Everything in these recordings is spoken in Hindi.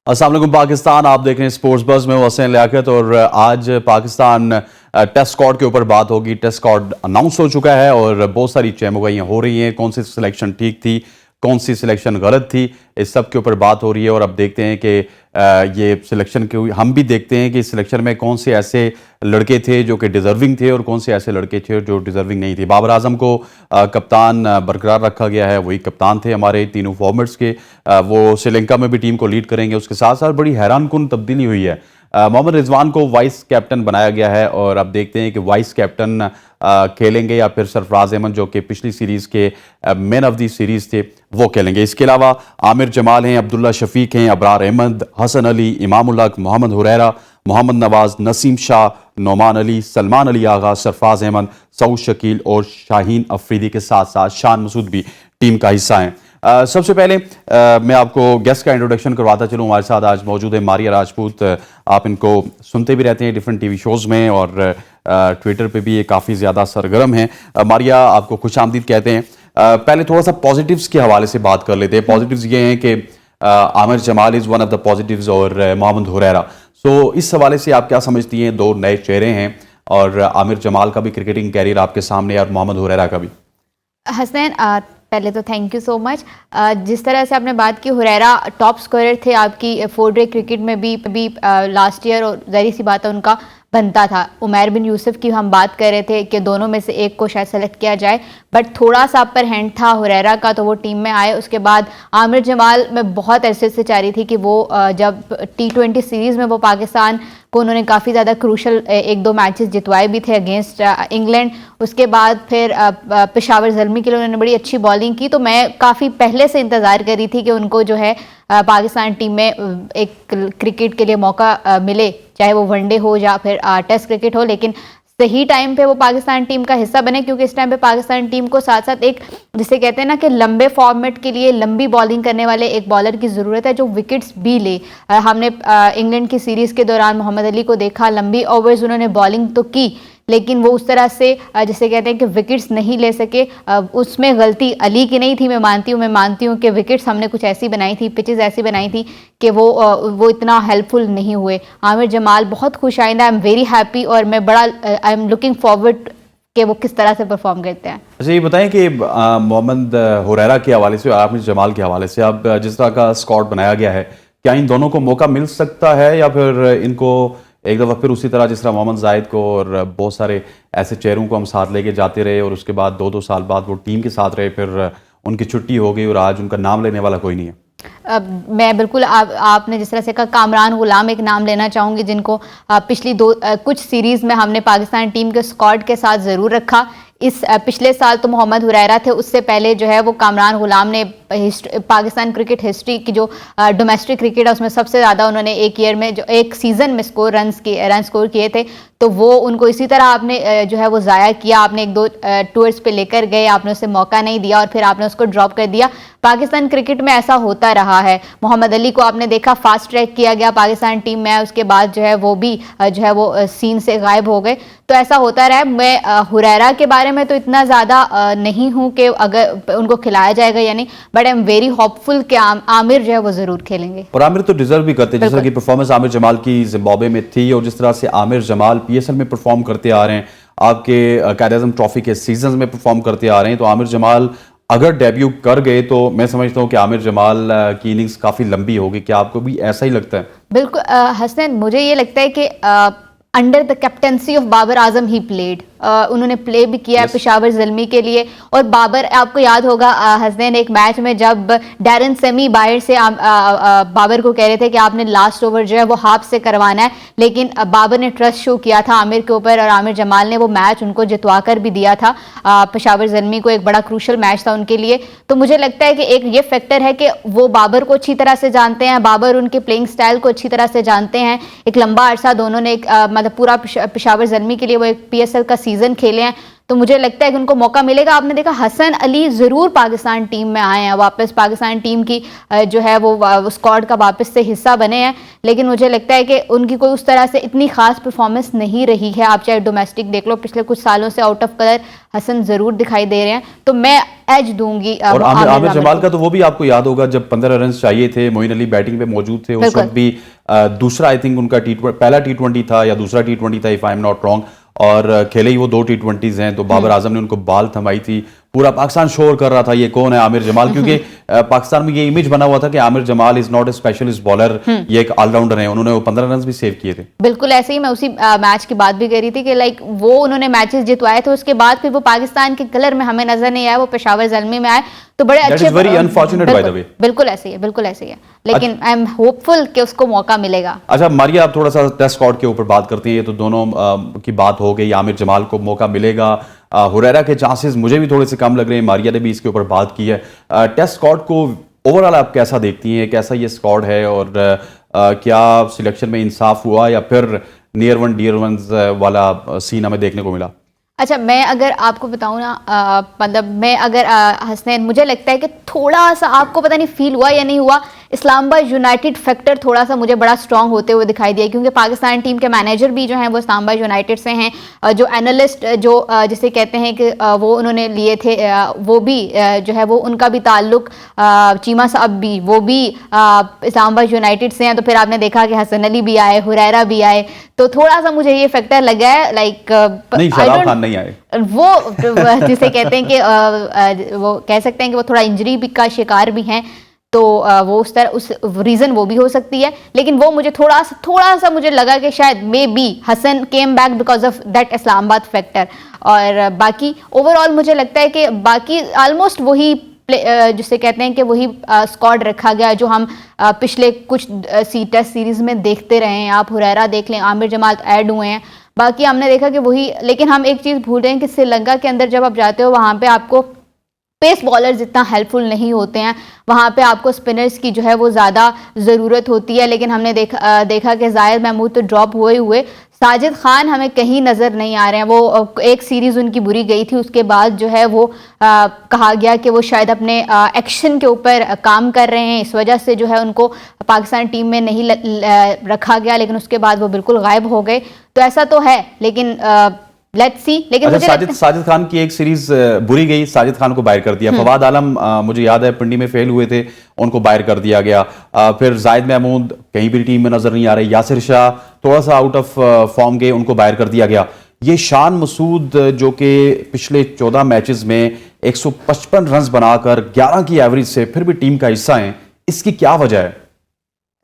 अस्सलाम वालेकुम पाकिस्तान, आप देख रहे हैं स्पोर्ट्स बज़ में वसीम लियाकत। और आज पाकिस्तान टेस्ट स्क्वाड के ऊपर बात होगी। टेस्ट स्क्वाड अनाउंस हो चुका है और बहुत सारी चहमुगाइयाँ हो रही हैं, कौन सी सिलेक्शन ठीक थी, कौन सी सिलेक्शन गलत थी, इस सब के ऊपर बात हो रही है। और अब देखते हैं कि ये सिलेक्शन के हम भी देखते हैं कि इस सिलेक्शन में कौन से ऐसे लड़के थे जो कि डिज़र्विंग थे और कौन से ऐसे लड़के थे जो डिज़र्विंग नहीं थे। बाबर आजम को कप्तान बरकरार रखा गया है, वही कप्तान थे हमारे तीनों फॉर्मेट्स के। वो श्रीलंका में भी टीम को लीड करेंगे। उसके साथ साथ बड़ी हैरानकुन तब्दीली हुई है, मोहम्मद रिजवान को वाइस कैप्टन बनाया गया है। और अब देखते हैं कि वाइस कैप्टन खेलेंगे या फिर सरफराज अहमद जो कि पिछली सीरीज़ के मैन ऑफ दी सीरीज़ थे वो खेलेंगे। इसके अलावा आमिर जमाल हैं, अब्दुल्ला शफीक हैं, अबरार अहमद, हसन अली, इमाम उल हक, मोहम्मद हुरैरा, मोहम्मद नवाज, नसीम शाह, नोमान अली, सलमान अली आगा, सरफराज अहमद, सऊद शकील और शाहीन अफरीदी के साथ साथ शान मसूद भी टीम का हिस्सा हैं। सबसे पहले मैं आपको गेस्ट का इंट्रोडक्शन करवाता चलूँ। हमारे साथ आज मौजूद है मारिया राजपूत। आप इनको सुनते भी रहते हैं डिफरेंट टीवी शोज़ में और ट्विटर पे भी ये काफ़ी ज़्यादा सरगर्म हैं। मारिया, आपको खुश आमदीद कहते हैं। पहले थोड़ा सा पॉजिटिव्स के हवाले से बात कर लेते हैं। पॉजिटिव्स ये हैं कि Aamir Jamal is one of the positives और मोहम्मद हुरैरा। सो इस हवाले से आप क्या समझती हैं? दो नए चेहरे हैं और आमिर जमाल का भी क्रिकेटिंग कैरियर आपके सामने और मोहम्मद हुरैरा का भी। हसनैन, पहले तो थैंक यू सो मच। जिस तरह से आपने बात की, हुरैरा टॉप स्कोरर थे आपकी 4-डे क्रिकेट में भी लास्ट ईयर, और ज़ाहिर सी बात है उनका बनता था। उमैर बिन यूसुफ की हम बात कर रहे थे कि दोनों में से एक को शायद सेलेक्ट किया जाए, बट थोड़ा सा अपर हैंड था हुरैरा का, तो वो टीम में आए। उसके बाद आमिर जमाल, मैं बहुत अरसे से चाह रही थी कि वो जब T20 सीरीज़ में वो पाकिस्तान को उन्होंने काफ़ी ज़्यादा क्रूशल 1-2 मैचेस जितवाए भी थे अगेंस्ट इंग्लैंड। उसके बाद फिर पेशावर ज़ल्मी के लिए उन्होंने बड़ी अच्छी बॉलिंग की, तो मैं काफ़ी पहले से इंतज़ार कर रही थी कि उनको जो है पाकिस्तान टीम में एक क्रिकेट के लिए मौका मिले, चाहे वो वनडे हो या फिर टेस्ट क्रिकेट हो, लेकिन सही टाइम पे वो पाकिस्तान टीम का हिस्सा बने। क्योंकि इस टाइम पे पाकिस्तान टीम को साथ साथ एक, जिसे कहते हैं ना कि लंबे फॉर्मेट के लिए लंबी बॉलिंग करने वाले एक बॉलर की ज़रूरत है जो विकेट्स भी ले। हमने इंग्लैंड की सीरीज़ के दौरान मोहम्मद अली को देखा, लंबी ओवर्स उन्होंने बॉलिंग तो की, लेकिन वो उस तरह से जिसे कहते हैं कि विकेट्स नहीं ले सके। उसमें गलती अली की नहीं थी, मैं मानती हूँ कि विकेट्स हमने कुछ ऐसी बनाई थी, पिचेस ऐसी बनाई थी कि वो इतना हेल्पफुल नहीं हुए। आमिर जमाल बहुत खुश आइंदा, आई एम वेरी हैप्पी, और मैं बड़ा आई एम लुकिंग फॉरवर्ड कि वो किस तरह से परफॉर्म करते हैं। अच्छा, ये बताएं कि मोहम्मद हुरैरा के हवाले से और आमिर जमाल के हवाले से अब जिस तरह का स्क्वाड बनाया गया है, क्या इन दोनों को मौका मिल सकता है या फिर इनको एक दफ़ा फिर उसी तरह जिस तरह मोहम्मद जाहिद को और बहुत सारे ऐसे चेहरों को हम साथ लेके जाते रहे और उसके बाद 2-2 साल बाद वो टीम के साथ रहे, फिर उनकी छुट्टी हो गई और आज उनका नाम लेने वाला कोई नहीं है? मैं बिल्कुल आपने जिस तरह से कहा, कामरान गुलाम एक नाम लेना चाहूँगी, जिनको पिछली कुछ सीरीज़ में हमने पाकिस्तान टीम के स्क्वाड के साथ ज़रूर रखा। इस पिछले साल तो मोहम्मद हुरैरा थे, उससे पहले जो है वो कामरान गुलाम ने पाकिस्तान क्रिकेट हिस्ट्री की जो डोमेस्टिक क्रिकेट है उसमें सबसे ज़्यादा उन्होंने एक ईयर में जो एक सीज़न में रन स्कोर किए थे। तो वो उनको इसी तरह आपने जो है वो ज़ाया किया। आपने 1-2 टूर्स पे लेकर गए, आपने उसे मौका नहीं दिया और फिर आपने उसको ड्रॉप कर दिया। पाकिस्तान क्रिकेट में ऐसा होता रहा है। मोहम्मद अली को आपने देखा, फास्ट ट्रैक किया गया, पाकिस्तान टीम में आया, उसके बाद जो है वो भी जो है वो सीन से गायब हो गए। तो ऐसा होता रहा है। मैं हुरैरा के बारे में तो इतना ज़्यादा नहीं हूँ कि अगर उनको खिलाया जाएगा या नहीं, but I am very hopeful कि आमिर जो है वो ज़रूर खेलेंगे। और आमिर तो डिजर्व भी करते हैं, जिस तरह की परफॉर्मेंस आमिर जमाल की जिम्बाब्वे में थी और जिस तरह से आमिर जमाल PSL में परफॉर्म करते आ रहे हैं, आपके कायद-ए-आज़म ट्रॉफी के सीजन में परफॉर्म करते आ रहे हैं, तो आमिर जमाल अगर डेब्यू कर गए तो मैं समझता हूँ कि आमिर जमाल की इनिंग्स काफ़ी लंबी होगी। क्या आपको भी ऐसा ही लगता है? बिल्कुल हसनैन, मुझे ये लगता है कि under the captaincy of Babar Azam he played, उन्होंने प्ले भी किया है पेशावर ज़ल्मी के लिए। और बाबर, आपको याद होगा हसनैन, एक मैच में जब डैरन सेमी बाहर से बाबर को कह रहे थे कि आपने लास्ट ओवर जो है वो हाफ से करवाना है, लेकिन बाबर ने ट्रस्ट शो किया था आमिर के ऊपर और आमिर जमाल ने वो मैच उनको जितवा कर भी दिया था। पेशावर ज़ल्मी को एक बड़ा क्रूशल मैच था उनके लिए। तो मुझे लगता है कि एक ये फैक्टर है कि वो बाबर को अच्छी तरह से जानते हैं, बाबर उनके प्लेइंग स्टाइल को अच्छी तरह से जानते हैं। एक लंबा अरसा दोनों ने मतलब पूरा पेशावर ज़ल्मी के लिए वो एक PSL का सीजन खेले हैं, तो मुझे लगता है कि उनको मौका मिलेगा। आपने देखा हसन अली ज़रूर पाकिस्तान टीम में आए हैं, वापस पाकिस्तान टीम की जो है वो स्क्वाड का वापस से हिस्सा बने हैं, लेकिन मुझे लगता है कि उनकी कोई उस तरह से इतनी खास परफॉर्मेंस नहीं रही है। आप चाहे डोमेस्टिक देख लो, पिछले कुछ सालों से आउट ऑफ कलर हसन ज़रूर दिखाई दे रहे हैं, तो मैं एज दूंगी। और आमिर जमाल का तो वो भी आपको याद होगा, जब 15 रन चाहिए थे, मोइन अली बैटिंग पे मौजूद थे उस वक्त भी। दूसरा आई थिंक उनका पहला T20 था या दूसरा T20 था, if I am not wrong, और खेले ही वो 2 T20s हैं, तो बाबर आजम ने उनको बाल थमाई थी। पूरा पाकिस्तान शोर कर रहा था ये कौन है आमिर जमाल, क्योंकि पाकिस्तान में ये इमेज बना हुआ था कि Aamir Jamal is not a specialist bowler, ये एक ऑलराउंडर है। उन्होंने वो 15 रन भी सेव किए थे। बिल्कुल ऐसे ही मैं उसी मैच की बात भी कर रही थी कि लाइक वो उन्होंने मैचेस जितवाए थे, उसके बाद फिर वो पाकिस्तान के कलर में हमें नजर नहीं आया, वो पेशावर ज़ल्मी में आए, तो बड़े अच्छे। Very unfortunate by the way. बिल्कुल ऐसे ही है, बिल्कुल ऐसे ही है, लेकिन आई एम होपफुल कि उसको मौका मिलेगा। अच्छा मारिया, आप थोड़ा सा टेस्ट स्क्वाड के ऊपर बात करती हैं, ये तो दोनों की बात हो गई। आमिर जमाल को मौका मिलेगा, हुरैरा के चांसेस मुझे भी थोड़े से कम लग रहे हैं, मारिया ने भी इसके ऊपर बात की है। टेस्ट स्क्वाड को ओवरऑल आप कैसा देखती हैं, कैसा ये स्क्वाड है, और क्या सिलेक्शन में इंसाफ हुआ या फिर नियर वन डियर वंस वाला सीन हमें देखने को मिला? अच्छा, मैं अगर आपको बताऊं ना, मतलब मैं अगर हसनैन, मुझे लगता है कि थोड़ा सा आपको पता नहीं फील हुआ या नहीं हुआ, इस्लामाबाद यूनाइटेड फैक्टर थोड़ा सा मुझे बड़ा स्ट्रांग होते हुए दिखाई दिया, क्योंकि पाकिस्तान टीम के मैनेजर भी जो हैं वो इस्लामाबाद यूनाइटेड से हैं, जो एनालिस्ट जो जिसे कहते हैं कि वो उन्होंने लिए थे, वो भी जो है वो उनका भी ताल्लुक, चीमा साहब भी वो भी इस्लामाबाद यूनाइटेड से हैं। तो फिर आपने देखा कि हसन अली भी आए, हुरैरा भी आए, तो थोड़ा सा मुझे ये फैक्टर लगा है, लाइक शराब खान नहीं आए, वो जिसे कहते हैं कि वो कह सकते हैं कि वो थोड़ा इंजरी भी का शिकार भी हैं, तो वो उस तरह उस रीज़न वो भी हो सकती है, लेकिन वो मुझे थोड़ा सा मुझे लगा कि शायद maybe Hasan came back because of that Islamabad factor. और बाकी ओवरऑल मुझे लगता है कि बाकी ऑलमोस्ट वही जिसे कहते हैं कि वही स्क्वाड रखा गया जो हम पिछले कुछ टेस्ट सीरीज़ में देखते रहे हैं। आप हुरैरा देख लें, आमिर जमाल ऐड हुए हैं, बाकी हमने देखा कि वही। लेकिन हम एक चीज़ भूल रहे हैं कि श्रीलंका के अंदर जब आप जाते हो, वहाँ पे आपको पेस बॉलर्स इतना हेल्पफुल नहीं होते हैं, वहाँ पे आपको स्पिनर्स की जो है वो ज़्यादा ज़रूरत होती है। लेकिन हमने देखा कि जाहिद महमूद तो ड्रॉप हुए साजिद खान हमें कहीं नज़र नहीं आ रहे हैं। वो एक सीरीज़ उनकी बुरी गई थी, उसके बाद जो है वो कहा गया कि वो शायद अपने एक्शन के ऊपर काम कर रहे हैं, इस वजह से जो है उनको पाकिस्तान टीम में नहीं रखा गया, लेकिन उसके बाद वो बिल्कुल गायब हो गए। तो ऐसा तो है, लेकिन लेट्स सी। लेकिन अच्छा, साजिद खान की एक सीरीज बुरी गई, साजिद खान को बाहर कर दिया। फवाद आलम मुझे याद है पिंडी में फेल हुए थे, उनको बाहर कर दिया गया। फिर जाहिद महमूद कहीं भी टीम में नजर नहीं आ रहे, यासिर शाह थोड़ा सा आउट ऑफ फॉर्म गए, उनको बाहर कर दिया गया। ये शान मसूद जो कि पिछले 14 मैचेस में 155 रन बनाकर 11 की एवरेज से फिर भी टीम का हिस्सा हैं, इसकी क्या वजह है?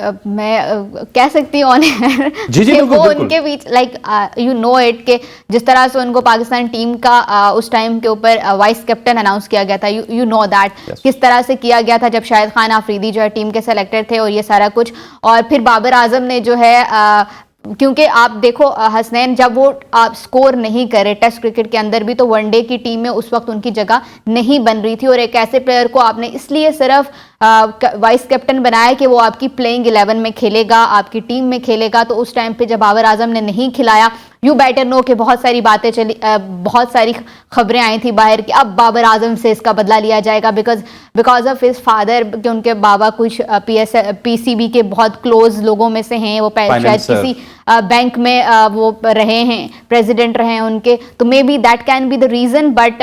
मैं कह सकती हूँ जी कि बिल्कुल, वो उनके बीच लाइक यू नो इट के जिस तरह से उनको पाकिस्तान टीम का उस टाइम के ऊपर वाइस कैप्टन अनाउंस किया गया था, यू नो दैट किस तरह से किया गया था, जब शाहिद खान आफरीदी जो है टीम के सेलेक्टर थे और ये सारा कुछ। और फिर बाबर आजम ने जो है क्योंकि आप देखो हसनैन, जब वो स्कोर नहीं करे टेस्ट क्रिकेट के अंदर भी, तो वनडे की टीम में उस वक्त उनकी जगह नहीं बन रही थी। और एक ऐसे प्लेयर को आपने इसलिए सिर्फ वाइस कैप्टन बनाया कि वो आपकी प्लेइंग 11 में खेलेगा, आपकी टीम में खेलेगा। तो उस टाइम पे जब बाबर आजम ने नहीं खिलाया, यू बेटर नो कि बहुत सारी बातें चली, बहुत सारी खबरें आई थी बाहर कि अब बाबर आजम से इसका बदला लिया जाएगा बिकॉज ऑफ हिज फादर, कि उनके बाबा कुछ पीसीबी के बहुत क्लोज लोगों में से हैं, वो शायद किसी बैंक में वो रहे हैं, प्रेसिडेंट रहे हैं उनके, तो maybe that can be the reason. But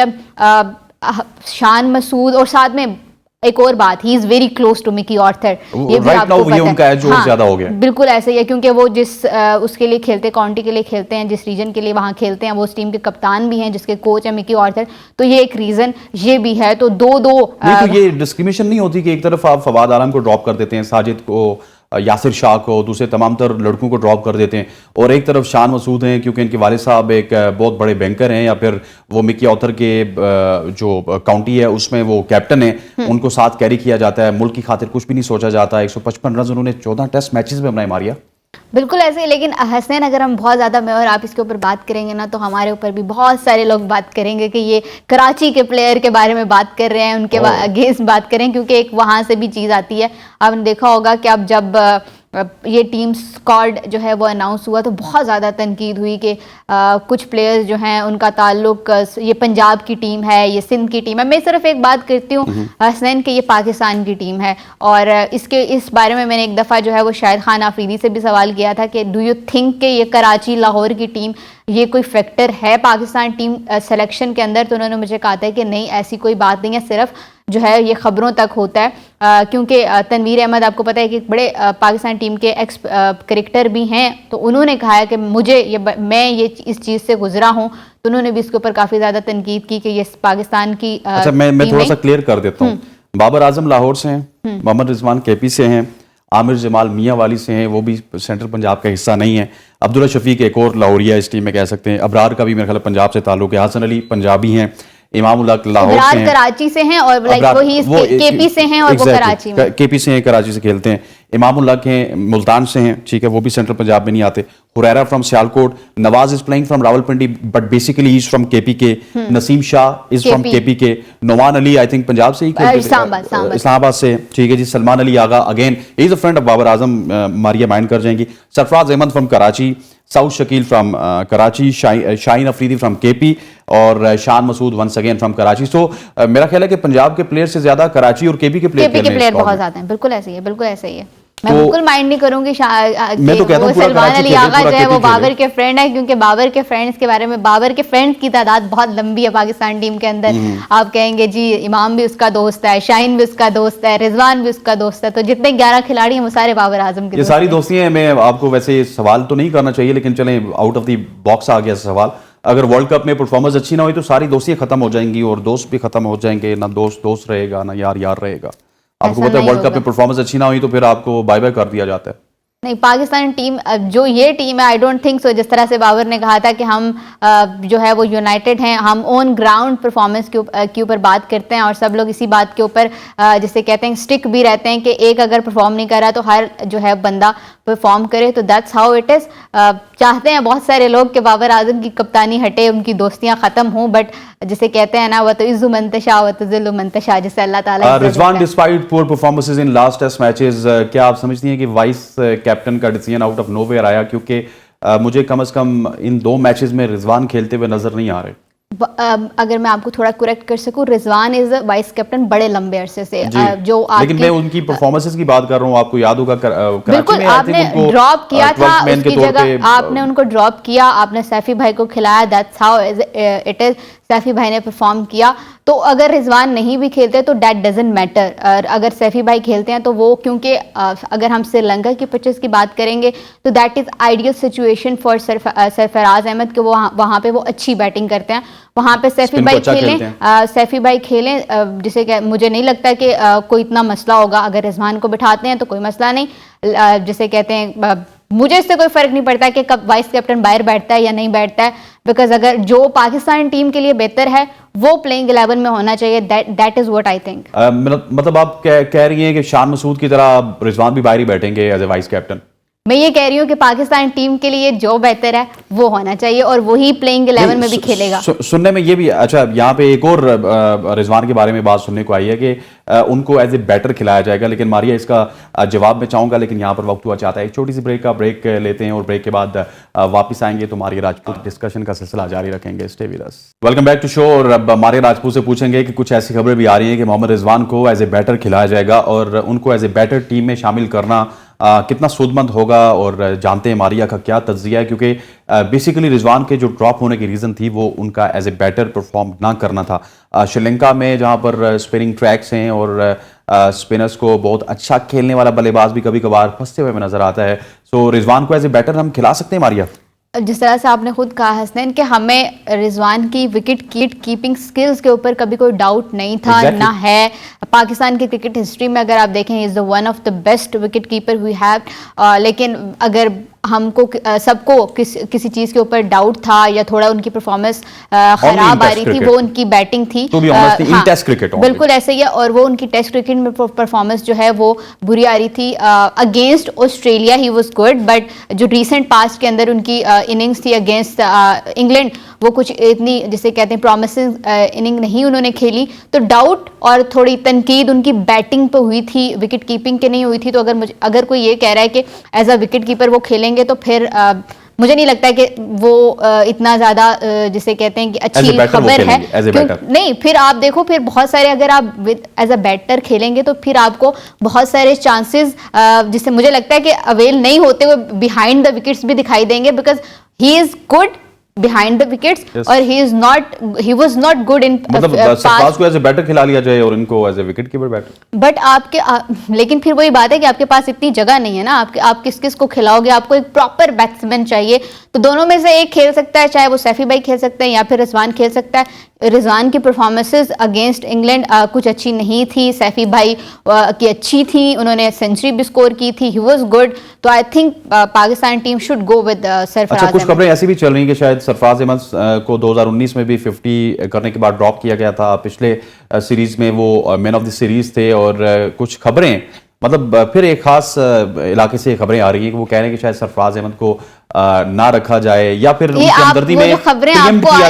Shan Masood, और साथ में एक और बात, he is very close to Mickey Arthur, ये भी आपको पता है। उनका एज और ज्यादा हो गया। बिल्कुल ऐसे ही है, क्योंकि वो जिस उसके लिए खेलते, काउंटी के लिए खेलते हैं, जिस रीजन के लिए वहाँ खेलते हैं, वो उस टीम के कप्तान भी हैं, जिसके कोच है मिकी आर्थर, तो ये एक रीजन ये भी है। तो दो तो ये डिस्क्रिमिनेशन नहीं होती कि एक तरफ आप फवाद आलम को ड्रॉप कर देते हैं, साजिद को, यासिर शाह को, दूसरे तमाम तर लड़कों को ड्रॉप कर देते हैं, और एक तरफ शान मसूद हैं क्योंकि इनके वालिद साहब एक बहुत बड़े बैंकर हैं, या फिर वो मिकी आर्थर के जो काउंटी है उसमें वो कैप्टन है, उनको साथ कैरी किया जाता है, मुल्क की खातिर कुछ भी नहीं सोचा जाता। 155 रन उन्होंने 14 टेस्ट मैचेस में बनाए मारिया। बिल्कुल ऐसे ही। लेकिन हसनैन, अगर हम बहुत ज़्यादा मैं और आप इसके ऊपर बात करेंगे ना, तो हमारे ऊपर भी बहुत सारे लोग बात करेंगे कि ये कराची के प्लेयर के बारे में बात कर रहे हैं, उनके अगेंस्ट बात करें, क्योंकि एक वहाँ से भी चीज़ आती है। आपने देखा होगा कि अब जब ये टीम स्क्वाड जो है वो अनाउंस हुआ तो बहुत ज़्यादा तनकीद हुई कि कुछ प्लेयर्स जो हैं उनका ताल्लुक ये पंजाब की टीम है, ये सिंध की टीम है। मैं सिर्फ एक बात करती हूँ हसनैन कि ये पाकिस्तान की टीम है, और इस बारे में मैंने एक दफ़ा जो है वो शाहिद खान आफरीदी से भी सवाल किया था कि डू यू थिंक कि ये कराची लाहौर की टीम ये कोई फैक्टर है पाकिस्तान टीम सिलेक्शन के अंदर, तो उन्होंने मुझे कहा था कि नहीं, ऐसी कोई बात नहीं है, सिर्फ जो है ये खबरों तक होता है। क्योंकि तनवीर अहमद आपको पता है कि एक बड़े पाकिस्तान टीम के एक्स क्रिकेटर भी हैं, तो उन्होंने कहा है कि मैं ये इस चीज़ से गुजरा हूँ, तो उन्होंने भी इसके ऊपर काफ़ी ज़्यादा तनकीद की कि ये पाकिस्तान की अच्छा, मैं थोड़ा सा क्लियर कर देता हूँ। बाबर आजम लाहौर से हैं, मोहम्मद रिजवान केपी से हैं, आमिर जमाल मियाँ वाली से हैं, वो भी सेंट्रल पंजाब का हिस्सा नहीं है। अब्दुल्ला शफीक एक और लाहौरिया इस टीम में कह सकते हैं। अबरार का भी मेरे ख्याल पंजाब से ताल्लुक है। हसन अली पंजाबी हैं, इमाम उल हक लाहौर से हैं, कराची से हैं, और वो केपी से हैं, और वो कराची में केपी से हैं, कराची से खेलते हैं। इमाम उल हक हैं, मुल्तान से हैं, ठीक है, वो भी सेंट्रल पंजाब में नहीं आते। Huraira from Sialkot, Nawaz is playing from Rawalpindi but basically he is from KP के, Naseem Shah is from KP के, नोमान अली आई थिंक पंजाब से ही इस्लामाबाद से, ठीक है जी। Salman Ali Agha again is a friend of Babar Azam, Maria mind कर जाएंगी। Sarfaraz Ahmed from Karachi, Saud Shakeel from Karachi, Shaheen Afridi from KP, और Shan Masood once again from Karachi. सो मेरा ख्याल है कि पंजाब के प्लेयर से ज्यादा कराची और केपी के प्लेयर बहुत ज्यादा हैं। बिल्कुल ऐसे ही है, बिल्कुल ऐसे ही है। मैं बिल्कुल माइंड नहीं करूंगी मैं तो कहता हूं सलमान अली आगा जो है वो बाबर के फ्रेंड है, क्योंकि बाबर के फ्रेंड्स के बारे में, बाबर के फ्रेंड्स की तादाद बहुत लंबी है पाकिस्तान टीम के अंदर। आप कहेंगे जी इमाम भी उसका दोस्त है, शाहीन भी उसका दोस्त है, रिजवान भी उसका दोस्त है, तो जितने 11 खिलाड़ी हैं वो सारे बाबर आजम के। ये सारी दोस्तियां हैं। मैं आपको वैसे सवाल तो नहीं करना चाहिए, लेकिन चलें आउट ऑफ द बॉक्स आ गया सवाल। अगर वर्ल्ड कप में परफॉर्मेंस अच्छी ना हुई तो सारी दोस्तियां खत्म हो जाएंगी और दोस्त भी खत्म हो जाएंगे, ना दोस्त रहेगा ना यार रहेगा। आपको पता है वर्ल्ड कप में परफॉर्मेंस अच्छी ना हुई तो फिर आपको बाय बाय कर दिया जाता है। नहीं, पाकिस्तान टीम जो ये टीम है, आई डोंट थिंक सो, जिस तरह से बाबर ने कहा था कि हम जो है वो यूनाइटेड हैं, हम ऑन ग्राउंड परफॉर्मेंस के ऊपर बात करते हैं, और सब लोग इसी बात के ऊपर जिसे कहते हैं स्टिक भी रहते हैं कि एक अगर परफॉर्म नहीं कर रहा तो हर जो है बंदा परफॉर्म करे, तो दैट्स हाउ इट इज़। चाहते हैं बहुत सारे लोग कि बाबर आजम की कप्तानी हटे, उनकी दोस्तियां खत्म हों, बट जिसे कहते हैं ना, वह तो इज़्ज़ु मंतशा व तुज़िल्लु मंतशा, जिसे अल्लाह ताला। Rizwan despite poor performances in last test matches, क्या आप समझती हैं कि वाइस कैप्टन का डिसीजन आउट ऑफ नोवेयर आया? क्योंकि मुझे कम से कम इन 2 मैचेस में रिजवान खेलते हुए नजर नहीं आ रहे। अगर मैं आपको थोड़ा करेक्ट कर सकूं, रिजवान इज वाइस कैप्टन बड़े लंबे अरसे से, जो लेकिन मैं उनकी परफॉर्मेंसेस की बात कर रहा हूं। आपको याद होगा बिल्कुल आपने ड्रॉप किया था, उसकी जगह आपने उनको ड्रॉप किया, आपने सैफी भाई को खिलाया, that's how it is. Saifi भाई ने परफॉर्म किया, तो अगर रिजवान नहीं भी खेलते तो दैट डजंट मैटर। अगर सैफी भाई खेलते हैं तो वो, क्योंकि अगर हम श्रीलंका की पिचेस की बात करेंगे तो that is ideal situation for Sarfaraz Ahmed कि वो वहाँ पे वो अच्छी बैटिंग करते हैं, वहाँ पे सैफी भाई खेलें, सैफी भाई खेलें, जिसे मुझे नहीं लगता कि कोई इतना मसला होगा। अगर रिजवान को बिठाते हैं तो कोई मसला नहीं, जिसे कहते हैं मुझे इससे कोई फर्क नहीं पड़ता कि कब वाइस कैप्टन बाहर बैठता है या नहीं बैठता है, बिकॉज अगर जो पाकिस्तान टीम के लिए बेहतर है वो प्लेइंग 11 में होना चाहिए, that is what I think. मतलब आप कह रही हैं कि शान मसूद की तरह रिजवान भी बाहर ही बैठेंगे एज ए वाइस कैप्टन? मैं ये कह रही हूँ कि पाकिस्तान टीम के लिए जो बेहतर है वो होना चाहिए, और वही प्लेइंग 11 में भी खेलेगा। सुनने में ये भी, अच्छा यहाँ पे एक और रिजवान के बारे में बात सुनने को आई है कि उनको एज ए बैटर खिलाया जाएगा, लेकिन मारिया इसका जवाब मैं चाहूंगा, लेकिन यहाँ पर वक्त हुआ चाहता है एक छोटी सी ब्रेक लेते हैं, और ब्रेक के बाद वापस आएंगे तो मारिया राजपूत डिस्कशन का सिलसिला जारी रखेंगे। Stay with us. Welcome back to show. और अब मारिया राजपूत से पूछेंगे कि कुछ ऐसी खबरें भी आ रही हैं कि मोहम्मद रिजवान को एज ए बैटर खिलाया जाएगा, और उनको एज ए बैटर टीम में शामिल करना कितना सूदमंद होगा, और जानते हैं मारिया का क्या तज्जिया है, क्योंकि बेसिकली रिजवान के जो ड्रॉप होने की रीज़न थी वो उनका एज ए बैटर परफॉर्म ना करना था। श्रीलंका में जहां पर स्पिनिंग ट्रैक्स हैं और स्पिनर्स को बहुत अच्छा खेलने वाला बल्लेबाज भी कभी कभार फंसते हुए नजर आता है। सो रिजवान को एज ए बैटर हम खिला सकते हैं मारिया? जिस तरह से आपने खुद कहा हसनैन कि हमें रिजवान की विकेट कीपिंग स्किल्स के ऊपर कभी कोई डाउट नहीं था, ना है। पाकिस्तान की क्रिकेट हिस्ट्री में अगर आप देखें, is the one of the best wicket keeper we have. लेकिन अगर हमको सबको किसी चीज़ के ऊपर डाउट था या थोड़ा उनकी परफॉर्मेंस खराब आ रही थी, वो उनकी बैटिंग थी। इन टेस्ट क्रिकेट बिल्कुल ऐसे ही है, और वो उनकी टेस्ट क्रिकेट में परफॉर्मेंस जो है वो बुरी आ रही थी। Against Australia he was good, but जो रीसेंट पास्ट के अंदर उनकी इनिंग्स थी अगेंस्ट इंग्लैंड, वो कुछ इतनी जिसे कहते हैं प्रॉमिसिंग इनिंग नहीं उन्होंने खेली, तो डाउट और थोड़ी तनकीद उनकी बैटिंग पे हुई थी, विकेट कीपिंग के नहीं हुई थी। तो अगर कोई ये कह रहा है कि एज अ विकेट कीपर वो खेलेंगे तो फिर मुझे नहीं लगता है कि वो इतना ज्यादा जिसे कहते हैं कि अच्छी खबर है। नहीं, फिर आप देखो, फिर बहुत सारे अगर आप एज अ बैटर खेलेंगे तो फिर आपको बहुत सारे चांसेस जिससे मुझे लगता है कि अवेल नहीं होते हुए बिहाइंड द विकेट्स भी दिखाई देंगे, because he is good behind the wickets और he was not good in मतलब सरफराज को एज ए बैटर खिला लिया जाए और इनको as a wicket keeper batter, but लेकिन फिर वही बात है कि आपके पास इतनी जगह नहीं है ना, आप किस किस को खिलाओगे, आपको एक प्रॉपर बैट्समैन चाहिए। तो दोनों में से एक खेल सकता है, चाहे वो सैफी भाई खेल सकते हैं या फिर रिजवान खेल सकता है। रिजवान की परफॉर्मेंसेस अगेंस्ट इंग्लैंड कुछ अच्छी नहीं थी, सैफी भाई की अच्छी थी, उन्होंने सेंचुरी भी स्कोर की थी, ही वाज गुड। तो I think Pakistan team should go with Sarfaraz. अच्छा, कुछ खबरें ऐसी भी चल रही हैं कि शायद सरफराज अहमद को 2019 में भी 50 करने के बाद ड्रॉप किया गया था। पिछले सीरीज में वो मैन ऑफ द सीरीज थे और कुछ खबरें मतलब फिर एक खास इलाके से खबरें आ रही हैं कि वो कह रहे हैं कि शायद सरफराज अहमद को ना रखा जाए या फिर उनकी हमदर्दी में प्रीएम्प्ट किया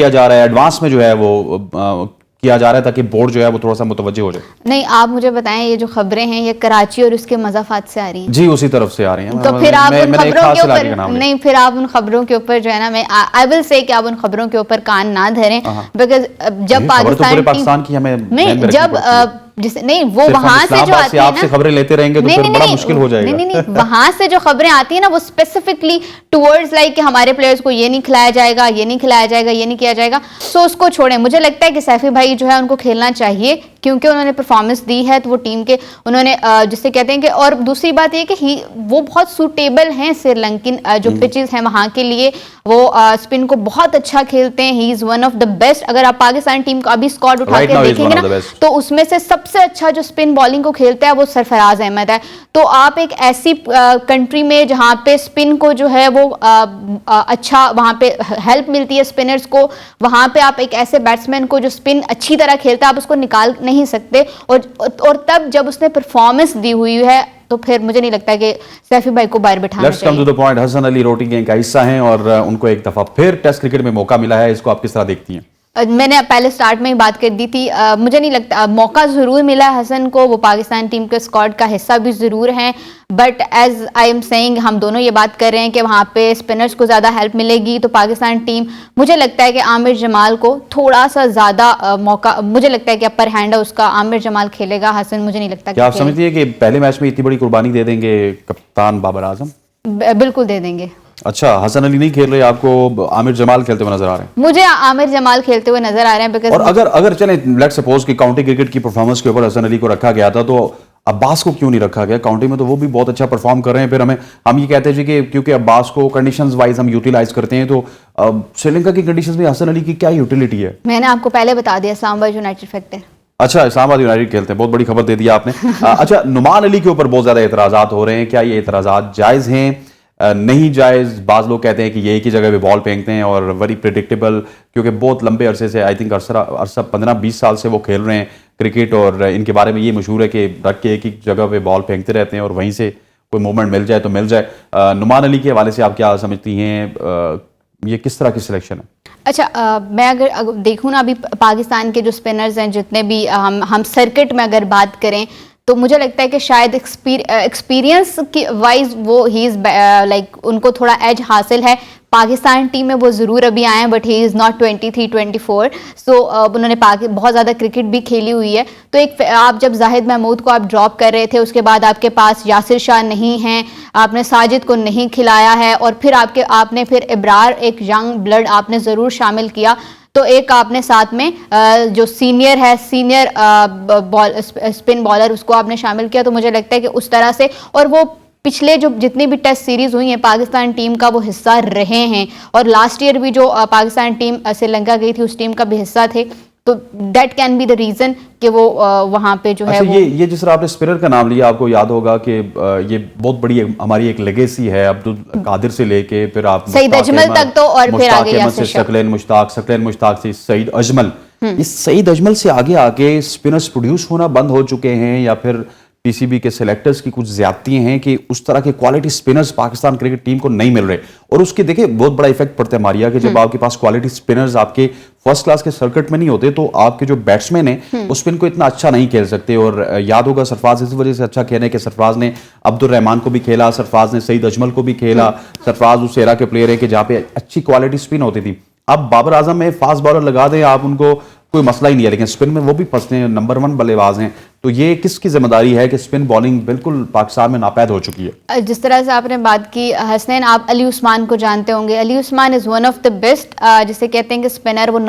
जा रहा है, एडवांस में जो है वो किया जा रहा है ताकि बोर्ड जो है वो थोड़ा सा मुतवज्जे हो जाए। नहीं, आप मुझे बताएं, ये जो खबरें हैं ये कराची और उसके मज़ाफात से आ रही हैं? जी, उसी तरफ से आ रही हैं। तो फिर आप उन खबरों के ऊपर नहीं, फिर आप उन खबरों के ऊपर जो है ना, मैं आई विल से कि आप उन खबरों के ऊपर कान ना धरें, बिकॉज जब पाकिस्तान की हमें नहीं, जब जिसे नहीं वो वहां से जो आती है ना, आपसे खबरें लेते रहेंगे तो फिर बड़ा मुश्किल हो जाएगा। नहीं, वहां से जो खबरें आती है ना वो स्पेसिफिकली टुवर्ड्स लाइक कि हमारे प्लेयर्स को ये नहीं खिलाया जाएगा, ये नहीं खिलाया जाएगा, ये नहीं किया जाएगा, सो उसको छोड़ें। मुझे लगता है कि सैफी भाई जो है उनको खेलना चाहिए क्योंकि उन्होंने परफॉर्मेंस दी है, तो वो टीम के उन्होंने जिससे कहते हैं कि, और दूसरी बात ये कि वो बहुत सूटेबल हैं श्रीलंकन जो पिचेस हैं वहां के लिए, वो स्पिन को बहुत अच्छा खेलते हैं, he is one of the best. अगर आप पाकिस्तान टीम का अभी स्क्वाड उठा के देखेंगे ना तो उसमें से सबसे अच्छा जो स्पिन बॉलिंग को खेलता है वो सरफराज अहमद है। तो आप एक ऐसी कंट्री में जहां पे स्पिन को जो है वो अच्छा वहां पे हेल्प मिलती है स्पिनर्स को, वहां पे आप एक ऐसे बैट्समैन को जो स्पिन अच्छी तरह खेलता है आप उसको निकाल नहीं सकते, और तब जब उसने परफॉर्मेंस दी हुई है तो फिर मुझे नहीं लगता कि सैफी भाई को बाहर बिठाना चाहिए। Let's come to the point. Hasan Ali रोटी गैंग का हिस्सा हैं और उनको एक दफा फिर टेस्ट क्रिकेट में मौका मिला है, इसको आप किस तरह देखती हैं? मैंने पहले स्टार्ट में ही बात कर दी थी, मुझे नहीं लगता मौका ज़रूर मिला हसन को, वो पाकिस्तान टीम के स्क्वाड का हिस्सा भी ज़रूर हैं, but as I am saying हम दोनों ये बात कर रहे हैं कि वहाँ पे स्पिनर्स को ज़्यादा हेल्प मिलेगी, तो पाकिस्तान टीम मुझे लगता है कि आमिर जमाल को थोड़ा सा ज़्यादा मौका, मुझे लगता है कि अपर हैंड है उसका, आमिर जमाल खेलेगा, हसन मुझे नहीं लगता। क्या आप समझती है कि पहले मैच में इतनी बड़ी कुर्बानी दे देंगे कप्तान बाबर आजम? बिल्कुल दे देंगे। अच्छा, हसन अली नहीं खेल रहे, आपको आमिर जमाल खेलते हुए नजर आ रहे हैं? मुझे आमिर जमाल खेलते हुए नजर आ रहे हैं बिकॉज़, और अगर चलें लेट्स सपोज कि काउंटी क्रिकेट की परफॉर्मेंस के ऊपर हसन अली को रखा गया था, तो अब्बास को क्यों नहीं रखा गया? काउंटी में तो वो भी बहुत अच्छा परफॉर्म कर रहे हैं, फिर हम ये कहते हैं कि क्योंकि अब्बास को कंडीशंस वाइज हम यूटिलाइज करते हैं, तो श्रीलंका की कंडीशंस में हसन अली की क्या यूटिलिटी है? मैंने आपको पहले बता दिया, इस्लामाबाद यूनाइटेड फैक्ट है। अच्छा, इस्लामाबाद यूनाइटेड खेलते हैं, बहुत बड़ी खबर दे दी आपने। अच्छा, नुमान अली के ऊपर बहुत ज्यादा एतराजात हो रहे हैं, क्या ये एतराजात जायज हैं, नहीं जायज? बाज लोग कहते हैं कि ये एक ही जगह पे बॉल फेंकते हैं और वेरी प्रिडिक्टेबल, क्योंकि बहुत लंबे अरसे से, आई थिंक अरसा 15-20 साल से वो खेल रहे हैं क्रिकेट, और इनके बारे में ये मशहूर है कि रख के एक ही जगह पे बॉल फेंकते रहते हैं और वहीं से कोई मूवमेंट मिल जाए तो मिल जाए। नुमान अली के हवाले से आप क्या समझती हैं, ये किस तरह की सिलेक्शन है? अच्छा, मैं अगर देखूँ ना, अभी पाकिस्तान के जो स्पिनर्स हैं जितने भी, हम सर्किट में अगर बात करें तो मुझे लगता है कि शायद एक्सपीरियंस की वाइज वो ही इज़ लाइक उनको थोड़ा एज हासिल है। पाकिस्तान टीम में वो ज़रूर अभी आए हैं बट ही इज़ नॉट 23-24, सो उन्होंने बहुत ज़्यादा क्रिकेट भी खेली हुई है। तो एक आप जब जाहिद महमूद को आप ड्रॉप कर रहे थे, उसके बाद आपके पास यासिर शाह नहीं हैं, आपने साजिद को नहीं खिलाया है, और फिर आपने फिर इब्रार, एक यंग ब्लड आपने ज़रूर शामिल किया, तो एक आपने साथ में जो सीनियर स्पिन बॉलर उसको आपने शामिल किया। तो मुझे लगता है कि उस तरह से, और वो पिछले जो जितनी भी टेस्ट सीरीज हुई हैं पाकिस्तान टीम का वो हिस्सा रहे हैं, और लास्ट ईयर भी जो पाकिस्तान टीम श्रीलंका गई थी उस टीम का भी हिस्सा थे, तो that can be the reason कि वो वहां पे जो है। ये जिस तरह आपने स्पिनर का नाम लिया, आपको याद होगा कि ये बहुत बड़ी हमारी एक लेगेसी है, अब्दुल कादिर से लेके फिर आप सईद अजमल तक, तो और फिर आगे यासिर शाह, सकलैन मुश्ताक से सईद अजमल। इस सईद अजमल से आगे आके स्पिनर्स प्रोड्यूस होना बंद हो चुके हैं या फिर पीसीबी के सिलेक्टर्स की कुछ ज्यादतियां हैं कि उस तरह के quality spinners Pakistan cricket team को नहीं मिल रहे, और उसके देखिए बहुत बड़ा इफेक्ट पड़ता है मारिया कि जब आपके पास क्वालिटी स्पिनर्स आपके फर्स्ट क्लास के सर्किट में नहीं होते तो आपके जो बैट्समैन हैं वो स्पिन को इतना अच्छा नहीं खेल सकते। और याद होगा सरफराज इस वजह से अच्छा खेलने के सरफराज ने अब्दुल रहमान को भी खेला, सरफराज ने सईद अजमल को भी खेला, सरफराज उस एरा के प्लेयर है कि जहाँ पे अच्छी क्वालिटी स्पिन होती थी। अब बाबर आजम में फास्ट बॉलर लगा दें आप, उनको कोई मसला ही नहीं है, लेकिन स्पिन में वो भी फंसते हैं, नंबर 1 बल्लेबाज हैं। तो ये किसकी जिम्मेदारी है कि स्पिन बॉलिंग बिल्कुल पाकिस्तान में नापैद हो चुकी है? जिस तरह से आपने बात की हसनैन, आप अली उस्मान को जानते होंगे। Ali Usman is one of the best, जिसे कहते हैं कि स्पिनर, वो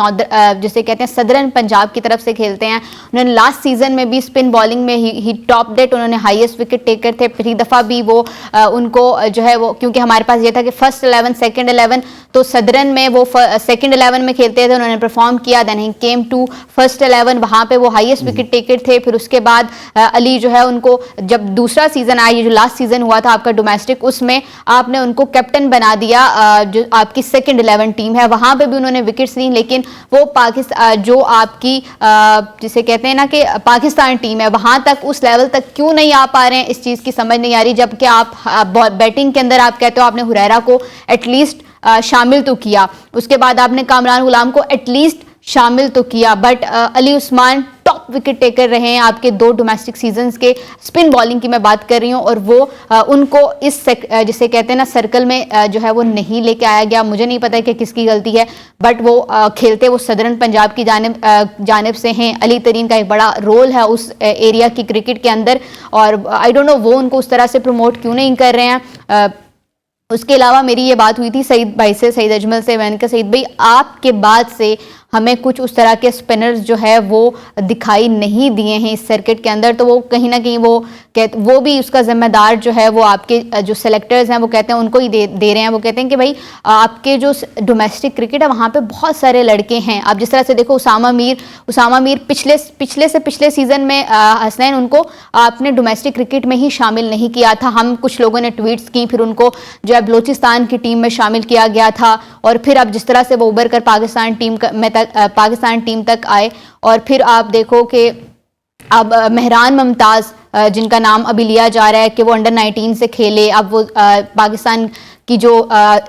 जिसे कहते हैं सदरन पंजाब की तरफ से खेलते हैं। उन्होंने लास्ट सीजन में भी स्पिन बॉलिंग में ही टॉप डेट, उन्होंने हाईएस्ट विकेट टेकर थे। पिछली दफ़ा भी वो उनको जो है वो, क्योंकि हमारे पास ये था कि फर्स्ट 11 सेकेंड 11, तो सदरन में वो सेकेंड 11 में खेलते थे, उन्होंने परफॉर्म किया। Then he came to first 11, वहाँ पे वो हाईएस्ट विकेट टेकर थे। फिर उसके बाद अली जो है उनको जब दूसरा सीजन आया, ये जो लास्ट सीजन हुआ था आपका डोमेस्टिक, उसमें आपने उनको कैप्टन बना दिया। जो आपकी सेकंड 11 टीम है वहां पे भी उन्होंने विकेट्स ली, लेकिन वो पाकिस्तान जो आपकी जिसे कहते हैं ना कि पाकिस्तान टीम है, वहां तक उस लेवल तक क्यों नहीं आ पा रहे हैं, इस चीज की समझ नहीं आ रही। जबकि आप बैटिंग के अंदर आप कहते हो आपने हुरैरा को एटलीस्ट शामिल तो किया, उसके बाद आपने कामरान गुलाम को एटलीस्ट शामिल तो किया, but Ali Usman top wicket taker रहे हैं आपके 2 डोमेस्टिक सीजन्स के। स्पिन बॉलिंग की मैं बात कर रही हूँ, और वो उनको इस जिसे कहते हैं ना सर्कल में जो है वो नहीं लेके आया गया। मुझे नहीं पता कि किसकी गलती है, बट वो खेलते वो सदरन पंजाब की जानिब से हैं। अली तरीन का एक बड़ा रोल है उस एरिया की क्रिकेट के अंदर, और आई डोंट नो वो उनको उस तरह से प्रमोट क्यों नहीं कर रहे हैं। उसके अलावा मेरी ये बात हुई थी सईद भाई से, सईद अजमल से। मैंने कहा सईद भाई, आपके बाद से हमें कुछ उस तरह के स्पिनर्स जो है वो दिखाई नहीं दिए हैं इस सर्किट के अंदर, तो वो कहीं ना कहीं वो भी उसका जिम्मेदार जो है वो आपके जो सेलेक्टर्स हैं वो कहते हैं उनको ही दे रहे हैं। वो कहते हैं कि भाई आपके जो डोमेस्टिक क्रिकेट है वहाँ पे बहुत सारे लड़के हैं। आप जिस तरह से देखो उसामा मीर पिछले सीजन में हसनैन, उनको आपने डोमेस्टिक क्रिकेट में ही शामिल नहीं किया था। हम कुछ लोगों ने ट्वीट्स की, फिर उनको जो है बलोचिस्तान की टीम में शामिल किया गया था, और फिर अब जिस तरह से वो उभर कर पाकिस्तान टीम तक आए। और फिर आप देखो कि अब मेहरान मुमताज़, जिनका नाम अभी लिया जा रहा है कि वो अंडर 19 से खेले, अब वो पाकिस्तान की जो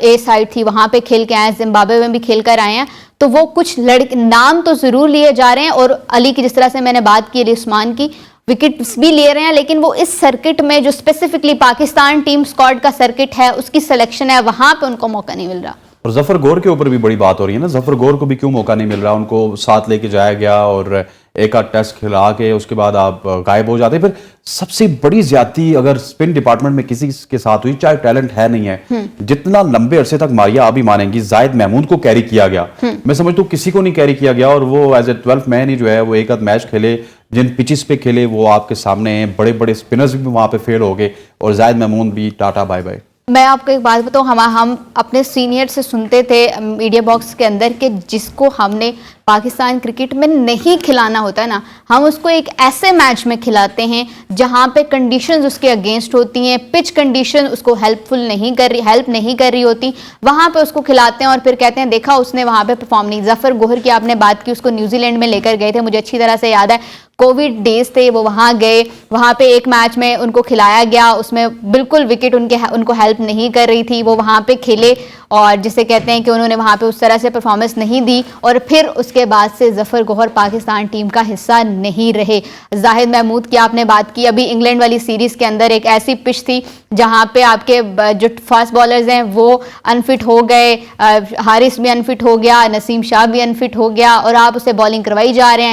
ए साइड थी वहाँ पे खेल के आए हैं, जिम्बाब्वे में भी खेल कर आए हैं। तो वो कुछ नाम तो ज़रूर लिए जा रहे हैं, और अली की जिस तरह से मैंने बात की, अली उस्मान की विकेट्स भी ले रहे हैं, लेकिन वो इस सर्किट में जो स्पेसिफिकली पाकिस्तान टीम स्क्वाड का सर्किट है उसकी सिलेक्शन है, वहाँ पे उनको मौका नहीं मिल रहा। और जफर गौर के ऊपर भी बड़ी बात हो रही है ना, जफर गौर को भी क्यों मौका नहीं मिल रहा? उनको साथ लेके जाया गया और एक आध टेस्ट खिला के उसके बाद आप गायब हो जाते। फिर सबसे बड़ी ज्यादती अगर स्पिन डिपार्टमेंट में किसी के साथ हुई, चाहे टैलेंट है नहीं है, जितना लंबे अरसे तक मारिया अभी मानेंगी, जायद महमूद को कैरी किया गया, मैं समझता हूँ किसी को नहीं कैरी किया गया, और वो एज ए 12th मैन ही जो है वो एक आध मैच खेले, जिन पिचेस पे खेले वो आपके सामने हैं, बड़े बड़े स्पिनर्स भी वहां पे फेल हो गए, और जायद महमूद भी टाटा बाय बाय। मैं आपको एक बात बताऊं, हम अपने सीनियर से सुनते थे मीडिया बॉक्स के अंदर कि जिसको हमने पाकिस्तान क्रिकेट में नहीं खिलाना होता है ना, हम उसको एक ऐसे मैच में खिलाते हैं जहां पे कंडीशंस उसके अगेंस्ट होती हैं, पिच कंडीशन उसको हेल्प नहीं कर रही होती, वहां पे उसको खिलाते हैं और फिर कहते हैं देखा उसने वहां पे परफॉर्म नहीं। जफर गोहर की आपने बात की, उसको न्यूजीलैंड में लेकर गए थे, मुझे अच्छी तरह से याद है, कोविड डेज थे, वो वहाँ गए, वहाँ पे एक मैच में उनको खिलाया गया, उसमें बिल्कुल विकेट उनको हेल्प नहीं कर रही थी, वो वहाँ पे खेले और जिसे कहते हैं कि उन्होंने वहाँ पे उस तरह से परफॉर्मेंस नहीं दी, और फिर उसके बाद से जफर गौहर पाकिस्तान टीम का हिस्सा नहीं रहे। जाहिद महमूद की आपने बात की, अभी इंग्लैंड वाली सीरीज़ के अंदर एक ऐसी पिच थी जहाँ पे आपके जो फास्ट बॉलर्स हैं वो अनफिट हो गए, हारिस भी अनफिट हो गया, नसीम शाह भी अनफिट हो गया, और आप उसे बॉलिंग करवाई जा रहे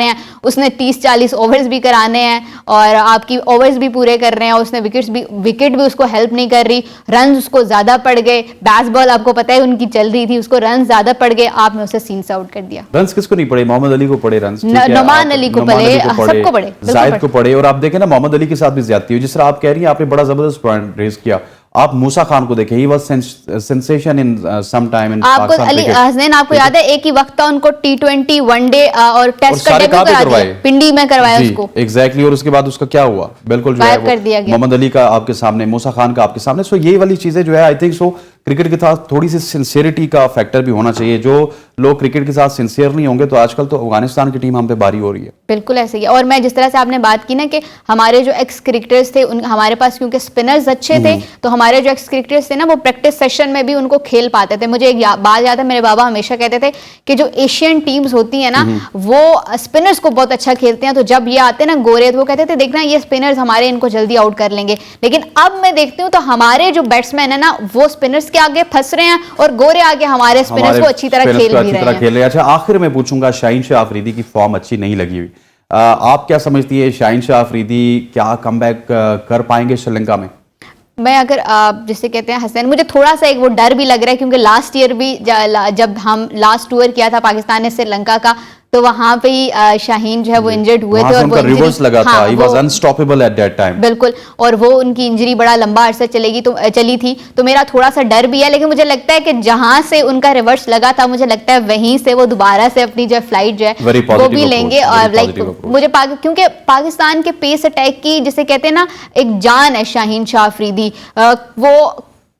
हैं, उसने 30-40 ओवर्स भी कराने हैं और आपकी ओवर्स भी पूरे कर रहे हैं, उसने विकेट भी उसको हेल्प नहीं कर रही, रन उसको ज़्यादा पड़ गए, बैट्स बॉल आपको पता है उनकी चल रही थी, उसको रन ज़्यादा पड़ गए, आपने उसे सीन से आउट कर दिया। रन्स किसको नहीं पड़े? मोहम्मद अली को पड़े रन्स, नोमान अली को पड़े, सबको पड़े, जायद को पड़े, और आप देखें ना मोहम्मद अली के साथ भी ज्यादती हुई, जिस तरह आप कह रही हैं, आपने बड़ा जबरदस्त पॉइंट रेज किया। आप मूसा खान को देखें, he was sensation in some time in Pakistan cricket. Hasnain आपको याद है एक ही वक्त था उनको T20 वनडे और टेस्ट का डेब्यू करा दिया, पिंडी में करवाया उसको, एग्जैक्टली, और उसके बाद उसका क्या हुआ, बिल्कुल जो है मोहम्मद अली का आपके सामने, मूसा खान का आपके सामने। सो ये वाली चीजें जो है आई थिंक सो क्रिकेट के साथ थोड़ी सी सिंसियरिटी का फैक्टर भी होना चाहिए। जो लोग क्रिकेट के साथ सिंसियर नहीं होंगे तो आजकल तो अफगानिस्तान की टीम हम पे भारी हो रही है। बिल्कुल ऐसे ही है। और मैं जिस तरह से आपने बात की ना कि हमारे जो एक्स क्रिकेटर्स थे हमारे पास क्योंकि स्पिनर्स अच्छे थे, तो हमारे जो एक्स क्रिकेटर्स थे ना वो प्रैक्टिस सेशन में भी उनको खेल पाते थे। मुझे एक बात याद है, मेरे बाबा हमेशा कहते थे कि जो एशियन टीम्स होती है ना वो स्पिनर्स को बहुत अच्छा खेलते हैं, तो जब ये आते ना गोरे तो वो कहते थे देखना ये स्पिनर्स हमारे इनको जल्दी आउट कर लेंगे। लेकिन अब मैं देखती हूँ तो हमारे जो बैट्समैन है ना वो स्पिनर्स के आगे फंस रहे हैं और गोरे आगे हमारे स्पिनर्स को अच्छी तरह खेल भी रहे हैं। अच्छा, आखिर में पूछूंगा, शाहीन शाह अफरीदी की फॉर्म अच्छी नहीं लगी हुई, आप क्या समझती है शाहीन शाह अफरीदी क्या कमबैक कर पाएंगे श्रीलंका में? मैं अगर जिसे कहते हैं हसन, मुझे थोड़ा सा एक वो डर भी लग रहा है क्योंकि लास्ट ईयर भी जब हम लास्ट टूर किया था पाकिस्तान ने श्रीलंका का तो वहां पे ही शाहीन जो है वो इंजर्ड हुए थे और वो रिवर्स लगा था, he was unstoppable at that time. बिल्कुल, और वो उनकी इंजरी बड़ा लंबा अरसा चली थी, तो मेरा थोड़ा सा डर भी है। लेकिन मुझे लगता है कि जहां से उनका रिवर्स लगा था मुझे लगता है वहीं से वो दोबारा से अपनी जो फ्लाइट जो है वो भी लेंगे। और मुझे क्योंकि पाकिस्तान के पेस अटैक की जिसे कहते हैं ना एक जान है शाहीन शाह अफरीदी, वो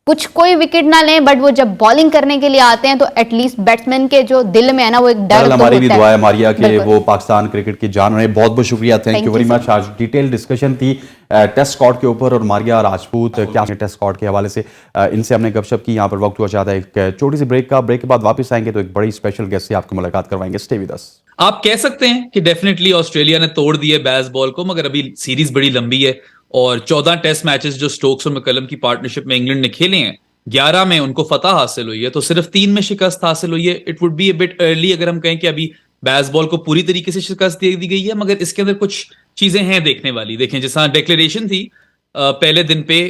कुछ कोई विकेट ना लें बट वो जब बॉलिंग करने के लिए आते हैं तो एटलीस्ट बैट्समैन के जो दिल में है ना वो एक डर तो हमारी भी दुआ है मारिया के वो पाकिस्तान क्रिकेट की जान रहे। बहुत बहुत शुक्रिया, थैंक यू वेरी मच। आज डिटेल डिस्कशन थी टेस्ट स्क्वाड के ऊपर और मारिया राजपूत क्या टेस्ट स्क्वाड के हवाले से इनसे हमने गपशप की। यहाँ पर वक्त हुआ चाहता है एक छोटी सी ब्रेक का, ब्रेक के बाद वापस आएंगे तो एक बड़ी स्पेशल गेस्ट से आपको मुलाकात करवाएंगे। स्टे विद अस। आप कह सकते हैं कि डेफिनेटली ऑस्ट्रेलिया ने तोड़ दिए बेसबॉल को, मगर अभी सीरीज बड़ी लंबी है और 14 टेस्ट मैचेस जो स्टोक्स और मैकलम की पार्टनरशिप में इंग्लैंड ने खेले हैं 11 में उनको फतह हासिल हुई है, तो सिर्फ 3 में शिकस्त हासिल हुई है। It would be a bit early अगर हम कहें कि अभी बेसबॉल को पूरी तरीके से शिकस्त दे दी गई है, मगर इसके अंदर कुछ चीजें हैं देखने वाली। देखें जिस तरह डिक्लेरेशन थी पहले दिन पे,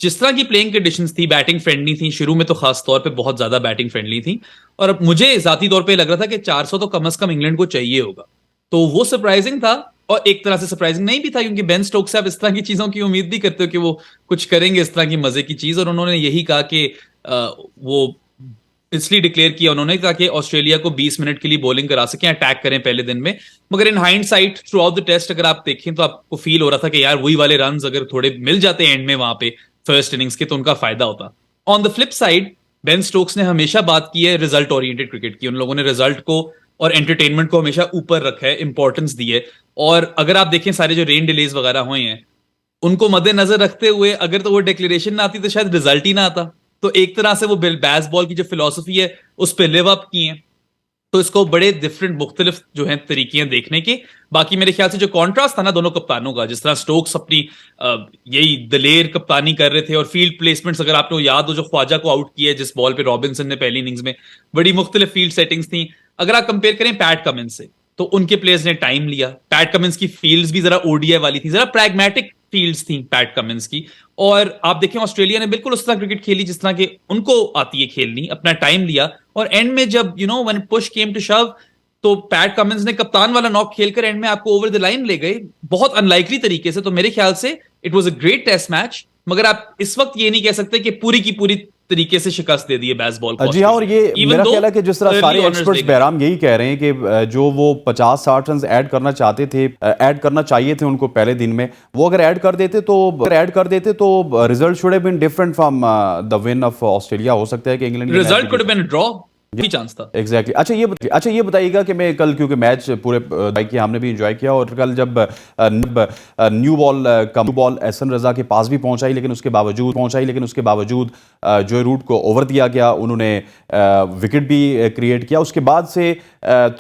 जिस तरह की प्लेइंग कंडीशंस थी, बैटिंग फ्रेंडली थी शुरू में, तो खास तौर पे बहुत ज्यादा बैटिंग फ्रेंडली थी। और अब मुझे जाती तौर पे लग रहा था कि 400 तो कम से कम इंग्लैंड को चाहिए होगा, तो वो सरप्राइजिंग था। और एक तरह से सरप्राइजिंग नहीं भी था क्योंकि बेन स्टोक्स से आप इस तरह की चीजों की उम्मीद भी करते हो कि वो कुछ करेंगे इस तरह की मजे की चीज, और उन्होंने यही कहा कि वो इसलिए डिक्लेयर किया उन्होंने ताकि ऑस्ट्रेलिया को 20 मिनट के लिए बॉलिंग करा सकें, अटैक करें पहले दिन में। मगर in hindsight throughout the test अगर आप देखें तो आपको फील हो रहा था कि यार वही वाले रन्स अगर थोड़े मिल जाते एंड में वहां पे फर्स्ट इनिंग्स के तो उनका फायदा होता। On the flip side Ben Stokes ने हमेशा बात की है रिजल्ट ओरिएंटेड क्रिकेट की, उन लोगों ने रिजल्ट को और एंटरटेनमेंट को हमेशा ऊपर रखा है, इंपॉर्टेंस दी है। और अगर आप देखें सारे जो रेन डिलेज वगैरह हुए हैं उनको मद्देनजर रखते हुए अगर तो वो डिक्लेरेशन ना आती तो शायद रिजल्ट ही ना आता। तो एक तरह से वो बेसबॉल की जो फिलॉसफी है उस पर लिव अप किए हैं। तो इसको बड़े डिफरेंट मुख्तलिफ जो है तरीके हैं देखने के। बाकी मेरे ख्याल से जो कॉन्ट्रास्ट था ना दोनों कप्तानों का, जिस तरह स्टोक्स अपनी यही दलेर कप्तानी कर रहे थे और फील्ड प्लेसमेंट्स अगर आपको याद हो जो ख्वाजा को आउट किया जिस बॉल पे रॉबिन्सन ने पहली इनिंग्स में, बड़ी मुख्तलिफ फील्ड सेटिंग्स थी। अगर आप कंपेयर करें पैट कमिंस से तो उनके प्लेयर्स ने टाइम लिया। पैट कमिंस की फील्ड्स भी जरा ओडीआई वाली थी, जरा प्रैग्मेटिक फील्ड्स थी पैट कमिंस की। और आप देखें ऑस्ट्रेलिया ने बिल्कुल उस तरह क्रिकेट खेली जिस तरह के उनको आती है खेलनी, अपना टाइम लिया। और एंड में जब व्हेन पुश केम टू शव तो पैट कमिंस ने कप्तान वाला नॉक खेलकर एंड में आपको ओवर द लाइन ले गए बहुत अनलाइकली तरीके से। तो मेरे ख्याल से it was a great test match, मगर आप इस वक्त ये नहीं कह सकते कि पूरी की पूरी तरीके से शिकस्त दे दी है बेसबॉल को। जी हाँ, और ये मेरा ख्याल है कि जिस तरह सारे एक्सपर्ट्स बहराम यही कह रहे हैं कि जो वो 50-60 रन ऐड करना चाहते थे, ऐड करना चाहिए थे उनको पहले दिन में, वो अगर ऐड कर देते तो result should have been different from the win of Australia. हो सकता है कि England result could have been draw भी चांस था। एग्जैक्टली। अच्छा ये बताइएगा कि मैं कल क्योंकि मैच पूरे किया हमने भी एंजॉय किया, और कल जब न्यू बॉल एहसन रजा के पास भी पहुंचाई लेकिन उसके बावजूद जो रूट को ओवर दिया गया, उन्होंने विकेट भी क्रिएट किया। उसके बाद से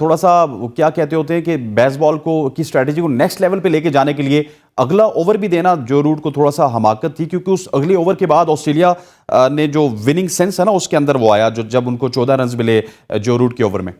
थोड़ा सा क्या कहते होते हैं कि बेसबॉल की स्ट्रैटेजी को नेक्स्ट लेवल पे लेके जाने के लिए अगला ओवर भी देना जो रूट को थोड़ा सा हमाकत थी, क्योंकि उस अगले ओवर के बाद ऑस्ट्रेलिया ने जो विनिंग सेंस है ना उसके अंदर वो आया जो जब उनको 14 रन मिले जो रूट के ओवर में।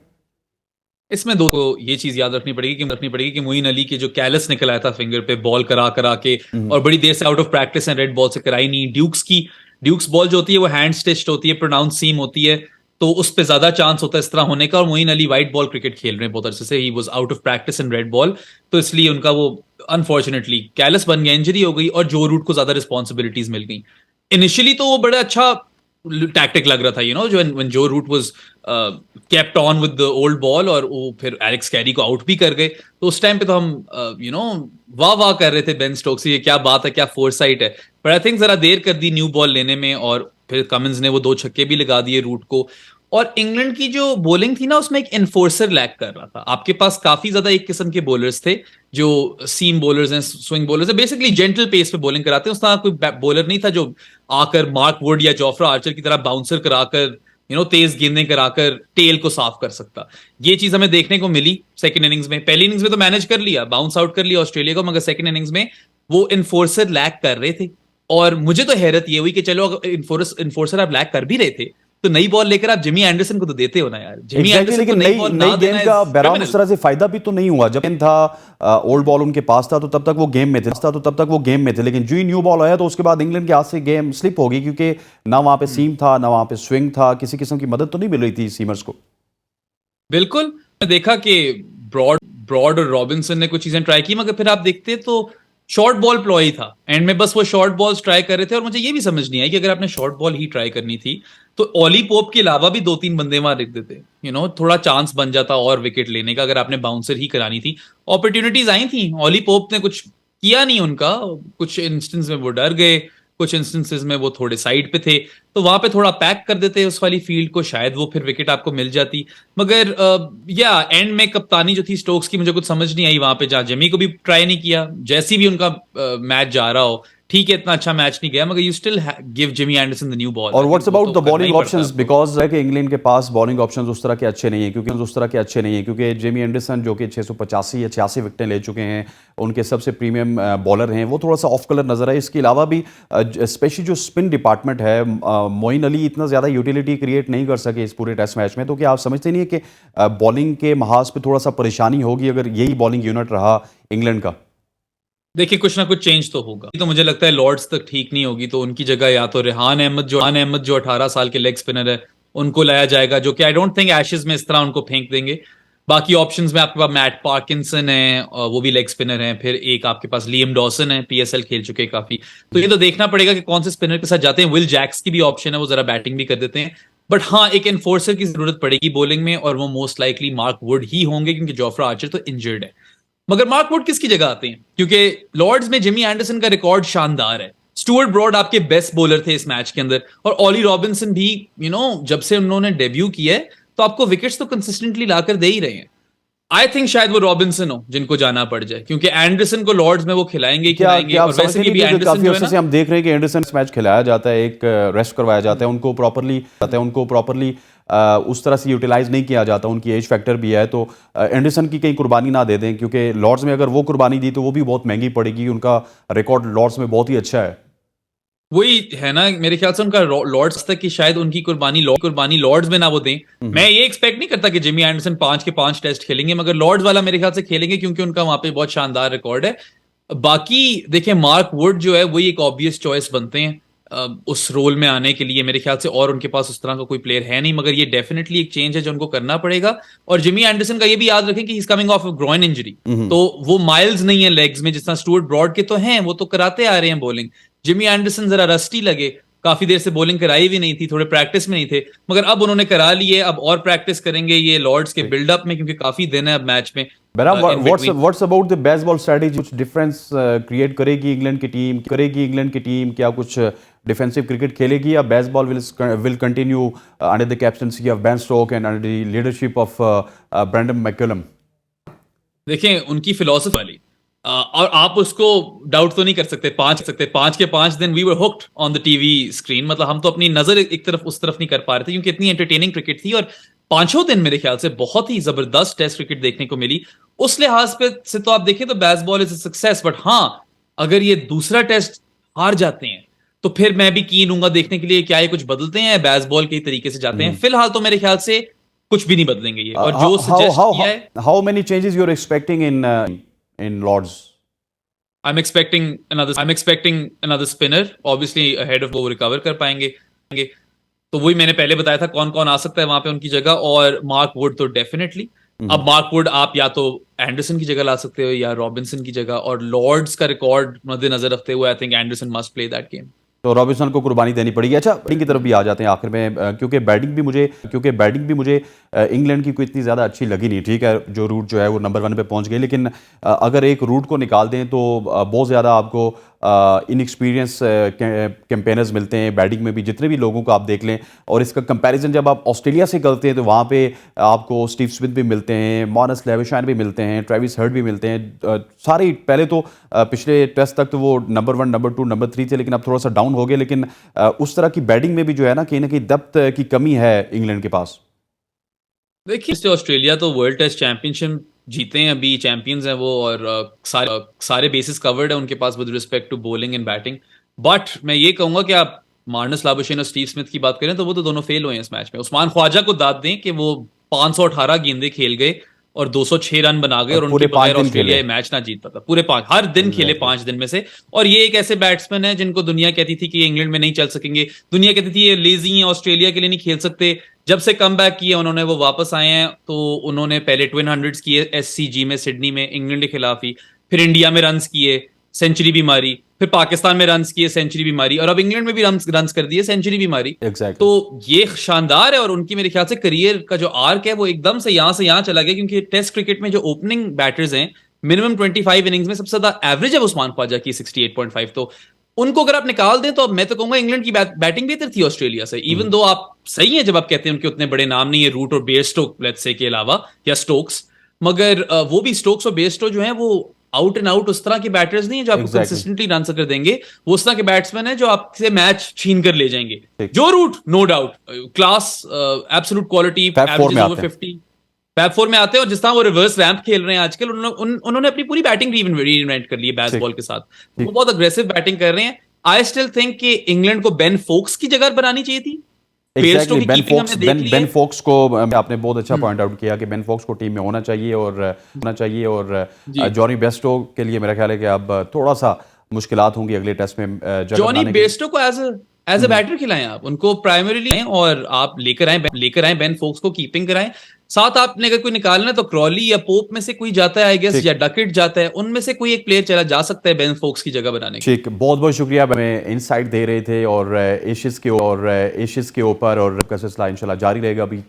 इसमें दो तो ये चीज याद रखनी पड़ेगी कि मोइन अली के जो कैलस निकल आया था फिंगर पे बॉल करा के और बड़ी देर से आउट ऑफ प्रैक्टिस है, रेड बॉल से कराई नहीं। ड्यूक्स बॉल जो होती है वो हैंड स्टिच्ड होती है, प्रोनाउंस सीम होती है, तो उस पर ज्यादा चांस होता है इस तरह होने का। और Moeen Ali white ball cricket खेल रहे हैं बहुत अच्छे से, he was out of practice in red ball, तो इसलिए उनका वो अनफॉर्चुनेटली कैलस बन गया, इंजरी हो गई और जो रूट को ज्यादा रिस्पॉन्सिबिलिटीज मिल गई। इनिशियली तो वो बड़ा अच्छा टैक्टिक लग रहा था, जो when Joe Root was kept on with the old ball और वो फिर एलेक्स कैरी को आउट भी कर गए, तो उस टाइम पे तो हम वाह कर रहे थे बेन स्टोक्स, ये क्या बात है, क्या फोरसाइट है। पर आई थिंक जरा देर कर दी न्यू बॉल लेने में और फिर कमिंस ने वो 2 छक्के भी लगा दिए रूट को। और इंग्लैंड की जो बॉलिंग थी ना, उसमें एक इन्फोर्सर लैक कर रहा था। आपके पास काफी ज्यादा एक किस्म के बॉलर्स थे जो सीम बॉलर्स हैं, स्विंग बॉलर्स हैं, बेसिकली जेंटल पेस पे बॉलिंग कराते हैं। उस तरह कोई बॉलर नहीं था जो आकर मार्क वुड या जोफ्रा आर्चर की तरह बाउंसर कराकर तेज गेंदें कराकर टेल को साफ कर सकता। ये चीज हमें देखने को मिली सेकंड इनिंग्स में। पहली इनिंग्स में तो मैनेज कर लिया, बाउंस आउट कर लिया ऑस्ट्रेलिया को, मगर सेकंड इनिंग्स में वो इन्फोर्सर लैक कर रहे थे। और मुझे तो हैरत ये हुई कि चलो अगर इन्फोर्सर आप लैक कर भी रहे थे तो नई बॉल लेकर आप जिमी एंडरसन को तो देते हो ना यार। जिमी एंडरसन लेकिन को नई बॉल ना नई गेम देना का is बहरहाल criminal। उस तरह से फायदा भी तो नहीं हुआ। जब गेम था ओल्ड बॉल उनके पास था तो तब तक वो गेम में थे, लेकिन जो ही न्यू बॉल आया तो उसके बाद इंग्लैंड के हाथ से गेम स्लिप हो गई, क्योंकि ना वहां पे सीम था ना वहां पे स्विंग था, किसी किस्म की मदद तो नहीं मिल रही थी सीमर्स को। बिल्कुल, मैं देखा कि ब्रॉड और रॉबिन्सन ने कुछ चीजें ट्राई की, मगर फिर आप देखते तो शॉर्ट बॉल प्लॉय था एंड में, बस वो शॉर्ट बॉल्स ट्राई कर रहे थे। और मुझे ये भी समझ नहीं आई कि अगर आपने शॉर्ट बॉल ही ट्राई करनी थी तो ऑली पोप के अलावा भी 2-3 बंदे वहां रख देते, थोड़ा चांस बन जाता और विकेट लेने का, अगर आपने बाउंसर ही करानी थी। अपॉर्चुनिटीज आई थी, ऑली पोप ने कुछ किया नहीं उनका, कुछ इंस्टेंस में वो डर गए, कुछ इंस्टेंसेस में वो थोड़े साइड पे थे, तो वहां पे थोड़ा पैक कर देते उस वाली फील्ड को, शायद वो फिर विकेट आपको मिल जाती। मगर या एंड में कप्तानी जो थी स्टोक्स की, मुझे कुछ समझ नहीं आई वहां पे, जहां जमी को भी ट्राई नहीं किया, जैसी भी उनका मैच जा रहा हो। ठीक है, इतना अच्छा मैच नहीं गया, मगर you still give Jimmy Anderson the new ball. और what's about the bowling options, because है कि इंग्लैंड के पास बॉलिंग ऑप्शंस उस तरह के अच्छे नहीं है, क्योंकि जिमी एंडरसन जो कि 685 या 86 विकेटें ले चुके हैं, उनके सबसे प्रीमियम बॉलर हैं, वो थोड़ा सा ऑफ कलर नजर आए। इसके अलावा भी स्पेशली जो स्पिन डिपार्टमेंट है, मोइन अली इतना ज़्यादा यूटिलिटी क्रिएट नहीं कर सके इस पूरे टेस्ट मैच में। तो क्या आप समझते नहीं है कि बॉलिंग के महाज पे थोड़ा सा परेशानी होगी अगर यही बॉलिंग यूनिट रहा इंग्लैंड का? देखिए, कुछ ना कुछ चेंज तो होगा। तो मुझे लगता है लॉर्ड्स तक ठीक नहीं होगी, तो उनकी जगह या तो रेहान अहमद जो 18 साल के लेग स्पिनर है, उनको लाया जाएगा, जो कि आई डोंट थिंक एशेज में इस तरह उनको फेंक देंगे। बाकी ऑप्शंस में आपके पास मैट पार्किंसन है, वो भी लेग स्पिनर है, फिर एक आपके पास लियम डॉसन है, पीएसएल खेल चुके हैं काफी। तो ये तो देखना पड़ेगा कि कौन से स्पिनर के साथ जाते हैं। विल जैक्स की भी ऑप्शन है, वो जरा बैटिंग भी कर देते हैं। बट हाँ, एक एनफोर्सर की जरूरत पड़ेगी बॉलिंग में, और वो most likely Mark would he होंगे, क्योंकि जोफ्रा आर्चर तो इंजर्ड है। मगर मार्क वुड किसकी जगह आते हैं? क्योंकि लॉर्ड्स में जिमी एंडरसन का रिकॉर्ड शानदार है, स्टुअर्ट ब्रॉड आपके बेस्ट बॉलर थे इस मैच के अंदर, और ऑली रॉबिन्सन भी जब से उन्होंने डेब्यू किया है तो आपको विकेट्स तो कंसिस्टेंटली लाकर दे ही रहे हैं। आई थिंक शायद वो रॉबिन्सन हो जिनको जाना पड़ जाए, क्योंकि एंडरसन को लॉर्ड्स में वो खिलाएंगे खिलाएंगे। और वैसे भी काफी अर्से से हम देख रहे हैं कि एंडरसन मैच खिलाया जाता है, एक रेस्ट करवाया जाता है, उनको प्रॉपरली उस तरह से यूटिलाइज नहीं किया जाता, उनकी एज फैक्टर भी है। तो एंडरसन की कहीं कुर्बानी ना दे दें, क्योंकि लॉर्ड्स में अगर वो कुर्बानी दी तो वो भी बहुत महंगी पड़ेगी। उनका रिकॉर्ड लॉर्ड्स में बहुत ही अच्छा है। वही है ना, मेरे ख्याल से उनका लॉर्ड्स तक की शायद उनकी कुर्बानी लॉर्ड्स में ना वो दें। मैं ये एक्सपेक्ट नहीं करता कि जिमी एंडरसन 5 के 5 टेस्ट खेलेंगे, मगर लॉर्ड्स वाला मेरे ख्याल से खेलेंगे, क्योंकि उनका वहां पे बहुत शानदार रिकॉर्ड है। बाकी देखिए, मार्क वुड जो है वही एक ऑब्वियस चॉइस बनते हैं उस रोल में आने के लिए मेरे ख्याल से, और उनके पास उस तरह का कोई प्लेयर है नहीं। मगर ये डेफिनेटली एक चेंज है जो उनको करना पड़ेगा। और जिमी एंडरसन का ये भी याद रखें कि he is coming of groin injury, तो वो माइल्स नहीं है लेग्स में, जिस तरह स्टुअर्ट ब्रॉड के तो हैं, वो तो कराते आ रहे हैं बॉलिंग। जिमी एंडरसन जरा रस्टी लगे, काफी देर से बॉलिंग कराई भी नहीं थी, थोड़े प्रैक्टिस में नहीं थे, मगर अब उन्होंने करा लिए। अब और प्रैक्टिस करेंगे ये लॉर्ड्स के बिल्डअप में, क्योंकि काफी दिन है अब मैच में। What's about the baseball strategy, कुछ डिफरेंस क्रिएट करेगी इंग्लैंड की टीम? क्या कुछ डिफेंसिव क्रिकेट खेलेगी, या baseball will continue under the captaincy of Ben Stokes and under the leadership of Brendon McCullum? देखें, उनकी फिलॉसफी वाली और आप उसको डाउट तो नहीं कर सकते। 5 के 5 दिन we were hooked on the TV screen, मतलब हम तो अपनी नजर एक तरफ उस तरफ नहीं कर पा रहे थे, क्योंकि इतनी एंटरटेनिंग क्रिकेट थी। और 5 दिन मेरे ख्याल से बहुत ही जबरदस्त टेस्ट क्रिकेट देखने को मिली। उस लिहाज पे से तो आप देखें तो baseball is a success. But हाँ, अगर ये दूसरा टेस्ट हार जाते हैं तो फिर मैं भी कीन हूंगा देखने के लिए क्या ये कुछ बदलते हैं, बेसबॉल के तरीके से जाते हैं। फिलहाल तो मेरे ख्याल से कुछ भी नहीं बदलेंगे ये। और जो सजेस्ट किया है, how many changes you are expecting in Lords? I'm expecting another spinner, obviously ahead of वो रिकवर कर पाएंगे। तो वही मैंने पहले बताया था कौन कौन आ सकता है वहां पे उनकी जगह, और मार्क वुड तो डेफिनेटली। अब मार्क वुड आप या तो एंडरसन की जगह ला सकते हो या रॉबिन्सन की जगह, और लॉर्ड्स का रिकॉर्ड मद्देनजर रखते हुए I think Anderson must play that game. तो रॉबिन्सन को कुर्बानी देनी पड़ेगी। अच्छा, बैटिंग की तरफ भी आ जाते हैं आखिर में, क्योंकि बैटिंग भी मुझे इंग्लैंड की कोई इतनी ज़्यादा अच्छी लगी नहीं। ठीक है, जो रूट जो है वो नंबर 1 पे पहुंच गए, लेकिन अगर एक रूट को निकाल दें तो बहुत ज़्यादा आपको इनएक्सपीरियंस कैंपेनर्स मिलते हैं बैटिंग में भी, जितने भी लोगों को आप देख लें। और इसका कंपैरिजन जब आप ऑस्ट्रेलिया से करते हैं तो वहाँ पे आपको स्टीव स्मिथ भी मिलते हैं, मॉरिस लेविशाइन भी मिलते हैं, ट्रेविस हर्ट भी मिलते हैं। सारे पहले तो पिछले टेस्ट तक तो वो नंबर 1, नंबर 2, नंबर 3 थे, लेकिन अब थोड़ा सा डाउन हो गए। लेकिन उस तरह की बैटिंग में भी जो है ना कहीं डेप्थ की कमी है इंग्लैंड के पास। देखिए ऑस्ट्रेलिया तो वर्ल्ड टेस्ट चैंपियनशिप जीते हैं, अभी चैंपियंस हैं वो, और सारे बेसिस कवर्ड है उनके पास with respect to bowling and batting. But मैं ये कहूंगा कि आप मार्नस लाबुशेन और स्टीव स्मिथ की बात करें तो वो तो दोनों फेल हुए हैं इस मैच में। उस्मान ख्वाजा को दाद दें कि वो 518 गेंदें खेल गए और 206 रन बना गए और उनके बगैर ऑस्ट्रेलिया ये मैच ना जीत पाता। पूरे 5 हर दिन खेले 5 दिन में से। और ये एक ऐसे बैट्समैन है जिनको दुनिया कहती थी कि इंग्लैंड में नहीं चल सकेंगे, दुनिया कहती थी ये लेजी हैं, ऑस्ट्रेलिया के लिए नहीं खेल सकते। जब से कम बैक किए उन्होंने, वो वापस आए हैं तो उन्होंने पहले ट्विन हंड्रेड्स किए SCG में, सिडनी में, इंग्लैंड के खिलाफ ही, फिर इंडिया में रन्स किए, सेंचुरी भी मारी, फिर पाकिस्तान में रन्स किए, सेंचुरी भी मारी, और अब इंग्लैंड में भी रन्स कर दिए, सेंचुरी भी मारी। तो ये शानदार है। और उनकी मेरे ख्याल से करियर का जो आर्क है वो एकदम से यहां चला गया, क्योंकि टेस्ट क्रिकेट में जो ओपनिंग बैटर्स हैं मिनिमम 25 इनिंग्स में सबसे ज्यादा एवरेज है उस्मान ख्वाजा की 68.5। तो उनको अगर आप निकाल दें तो मैं तो कहूंगा इंग्लैंड की बैटिंग बेहतर थी ऑस्ट्रेलिया से। इवन दो आप सही है जब आप कहते हैं उनके उतने बड़े नाम नहीं है रूट और बेयरस्टो लेट्स से के अलावा, या स्टोक्स, मगर वो भी स्टोक्स और बेयरस्टो जो है वो आउट एंड आउट उस तरह के बैटर्स नहीं है जो आपको कंसिस्टेंटली रन कर देंगे। वो उस तरह के बैट्समैन है जो आपसे मैच छीन कर ले जाएंगे। Joe Root no doubt class, absolute quality, average over 50, fab 4 में आते हैं। और जिस तरह वो रिवर्स रैंप खेल रहे हैं आजकल, उन्होंने अपनी पूरी बैटिंग रीइन्वेंट कर ली है बेसबॉल के साथ। वो बहुत अग्रेसिव बैटिंग कर रहे हैं। आई स्टिल थिंक कि इंग्लैंड को बेन फोक्स की जगह बनानी चाहिए थी। बेन फोक्स को आपने बहुत अच्छा पॉइंट आउट किया कि बेन फोक्स को टीम में होना चाहिए और जॉनी बेस्टो के लिए मेरा ख्याल है कि अब थोड़ा सा मुश्किलात होंगी अगले टेस्ट में। जॉनी बेस्टो को एज अ बैटर खिलाएं आप, उनको प्राइमरीली, और आप लेकर आए बेन फोक्स को, कीपिंग कराएं। साथ आपने अगर कोई निकालना है तो क्रॉली या पोप में से कोई जाता है आई गेस, या डकेट जाता है, उनमें से कोई एक प्लेयर चला जा सकता है बेन फोक्स की जगह बनाने के। ठीक, बहुत बहुत शुक्रिया, हमें इनसाइट दे रहे थे। और एशियंस के ऊपर और का सिलसिला इंशाल्लाह जारी रहेगा। अभी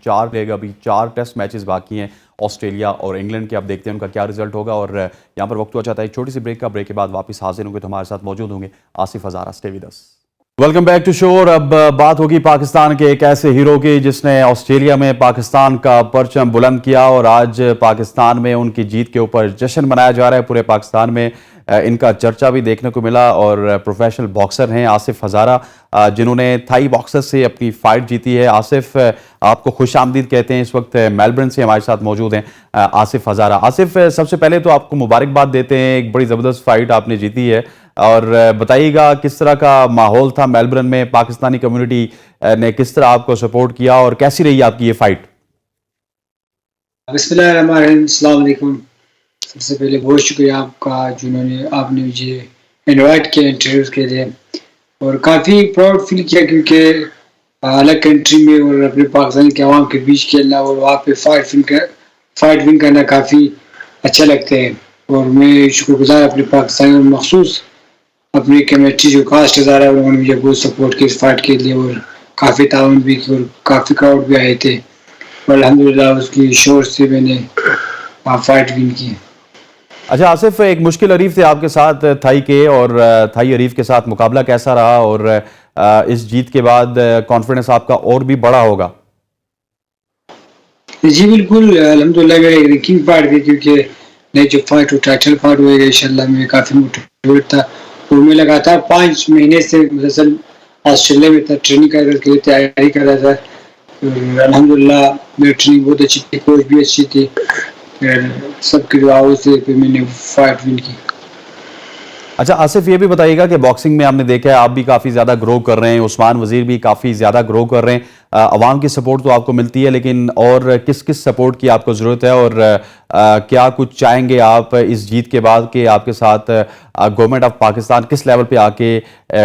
4 टेस्ट मैचेस बाकी हैं ऑस्ट्रेलिया और इंग्लैंड के। अब देखते हैं उनका क्या रिजल्ट होगा। और यहाँ पर वक्त हुआ चाहता है एक छोटी सी ब्रेक का। ब्रेक के बाद वापस हाजिर होंगे तो हमारे साथ मौजूद होंगे Asif Hazara. Stay with us. Welcome back to show. अब बात होगी पाकिस्तान के एक ऐसे हीरो की जिसने ऑस्ट्रेलिया में पाकिस्तान का परचम बुलंद किया और आज पाकिस्तान में उनकी जीत के ऊपर जश्न मनाया जा रहा है। पूरे पाकिस्तान में इनका चर्चा भी देखने को मिला। और प्रोफेशनल बॉक्सर हैं आसिफ हजारा, जिन्होंने थाई बॉक्सर से अपनी फाइट जीती है। आसिफ, आपको खुश आमदीद कहते हैं। इस वक्त मेलबर्न से हमारे साथ मौजूद हैं आसिफ हजारा। आसिफ, सबसे पहले तो आपको मुबारकबाद देते हैं, एक बड़ी ज़बरदस्त फाइट आपने जीती है। और बताइएगा किस तरह का माहौल था मेलबर्न में, पाकिस्तानी कम्युनिटी ने किस तरह आपको सपोर्ट किया और कैसी रही आपकी ये फाइट? बिस्मिल्लाहिर्रहमानिर्रहीम, अस्सलाम वालेकुम। सबसे पहले बहुत शुक्रिया आपका जिन्होंने आपने मुझे इनवाइट किया इंटरव्यूज के लिए, और काफ़ी प्राउड फील किया क्योंकि अलग कंट्री में और अपने पाकिस्तानी के अवाम के बीच खेलना और वहाँ पे फाइट विन करना काफ़ी अच्छा लगता है। और मैं शुक्रगुजार अपने पाकिस्तानी और मखसूस अपनी कमेटी जो कास्ट हज़ारा, उन्होंने मुझे बहुत सपोर्ट किया इस फाइट के लिए और काफ़ी ताउन भी की और काफ़ी क्राउड भी आए थे। और अल्हम्दुलिल्लाह उसकी शोर से मैंने फाइट विन की। अच्छा आसिफ, एक मुश्किल हरीफ थे आपके साथ थाई के, और थाई हरीफ के साथ मुकाबला कैसा रहा? और इस जीत के बाद कॉन्फिडेंस आपका और भी बड़ा होगा? जी बिल्कुल, अल्हम्दुलिल्लाह मेरी रैंकिंग फाइट थी क्योंकि नहीं जो फाइट टाइटल फाइट होएगा इंशाल्लाह। मैं काफ़ी मोटिवेट था और मैं लगातार 5 महीने से मुसलसल ऑस्ट्रेलिया में था, ट्रेनिंग करके तैयारी कर रहा था। अल्हम्दुलिल्लाह मेरी ट्रेनिंग बहुत अच्छी थी, कोच भी अच्छी थी, सबकी दुआओं से फिर मैंने फाइट विन की। अच्छा आसिफ, ये भी बताइएगा कि बॉक्सिंग में आपने देखा है आप भी काफ़ी ज़्यादा ग्रो कर रहे हैं, उस्मान वजीर भी काफ़ी ज़्यादा ग्रो कर रहे हैं। अवाम की सपोर्ट तो आपको मिलती है, लेकिन और किस किस सपोर्ट की आपको ज़रूरत है? और क्या कुछ चाहेंगे आप इस जीत के बाद कि आपके साथ गवर्नमेंट ऑफ पाकिस्तान किस लेवल पे आके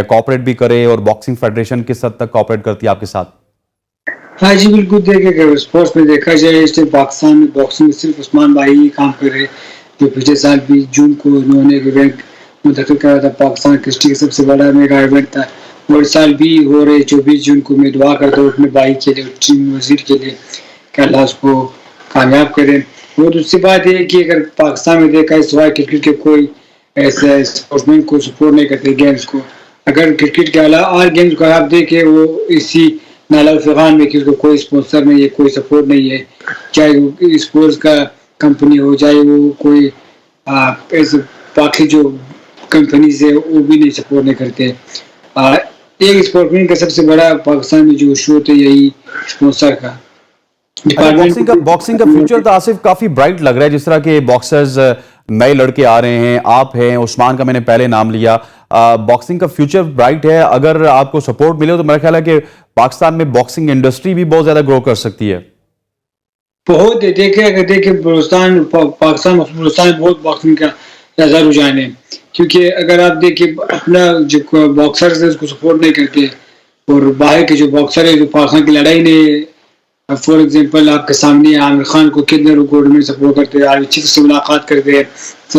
कोऑपरेट भी करे और बॉक्सिंग फेडरेशन किस हद तक कोऑपरेट करती है आपके साथ? हाँ जी बिल्कुल, देखें स्पोर्ट्स में देखा जाए इस पाकिस्तान में बॉक्सिंग में सिर्फ उस्मान भाई ही काम कर रहे, जो पिछले साल 20 जून को उन्होंने इवेंट मुंतकिल करा था। पाकिस्तान हिस्ट्री का सबसे बड़ा मेगा इवेंट था और इस साल भी हो रहे 24 जून को। मैं दुआ करता हूँ अपने भाई के लिए, टीम वजीर के लिए कि अल्लाह उसको कामयाब करें। और दूसरी बात यह कि अगर पाकिस्तान में देखा इस बार क्रिकेट के कोई ऐसे स्पोर्ट्समैन को सपोर्ट नहीं करते गेम्स को। अगर क्रिकेट के अलावा और गेम्स को आप देखें वो इसी नाला फ़िगान में कि उसको कोई स्पॉन्सर नहीं है, कोई सपोर्ट नहीं है, चाहे वो स्पोर्ट्स का कंपनी हो, चाहे वो कोई ऐसे बाकी जो कंपनीज है वो भी नहीं सपोर्ट नहीं करते। एक स्पोर्ट्समैन का सबसे बड़ा पाकिस्तान में जो इशू है यही स्पॉन्सर का बॉक्सिंग का फ्यूचर तो आसिफ काफी ब्राइट लग रहा है, जिस तरह के बॉक्सर्स नए लड़के आ रहे हैं, आप हैं, उस्मान का मैंने पहले नाम लिया। बॉक्सिंग का फ्यूचर ब्राइट है। अगर आपको सपोर्ट मिले तो मेरा ख्याल है कि पाकिस्तान में बॉक्सिंग इंडस्ट्री भी बहुत ज्यादा ग्रो कर सकती है। बहुत देखे अगर देखे पाकिस्तान में बहुत बॉक्सिंग का ज़्यादा रुझान है, क्योंकि अगर आप देखिए अपना जो बॉक्सर्स है उसको सपोर्ट नहीं करते और बाहर के जो बॉक्सर है जो पाकिस्तान की लड़ाई ने फॉर एग्जांपल आपके सामने आमिर खान को कितने लोग गवर्नमेंट सपोर्ट करते हैं, आर्मी चीफ से मुलाकात करते हैं,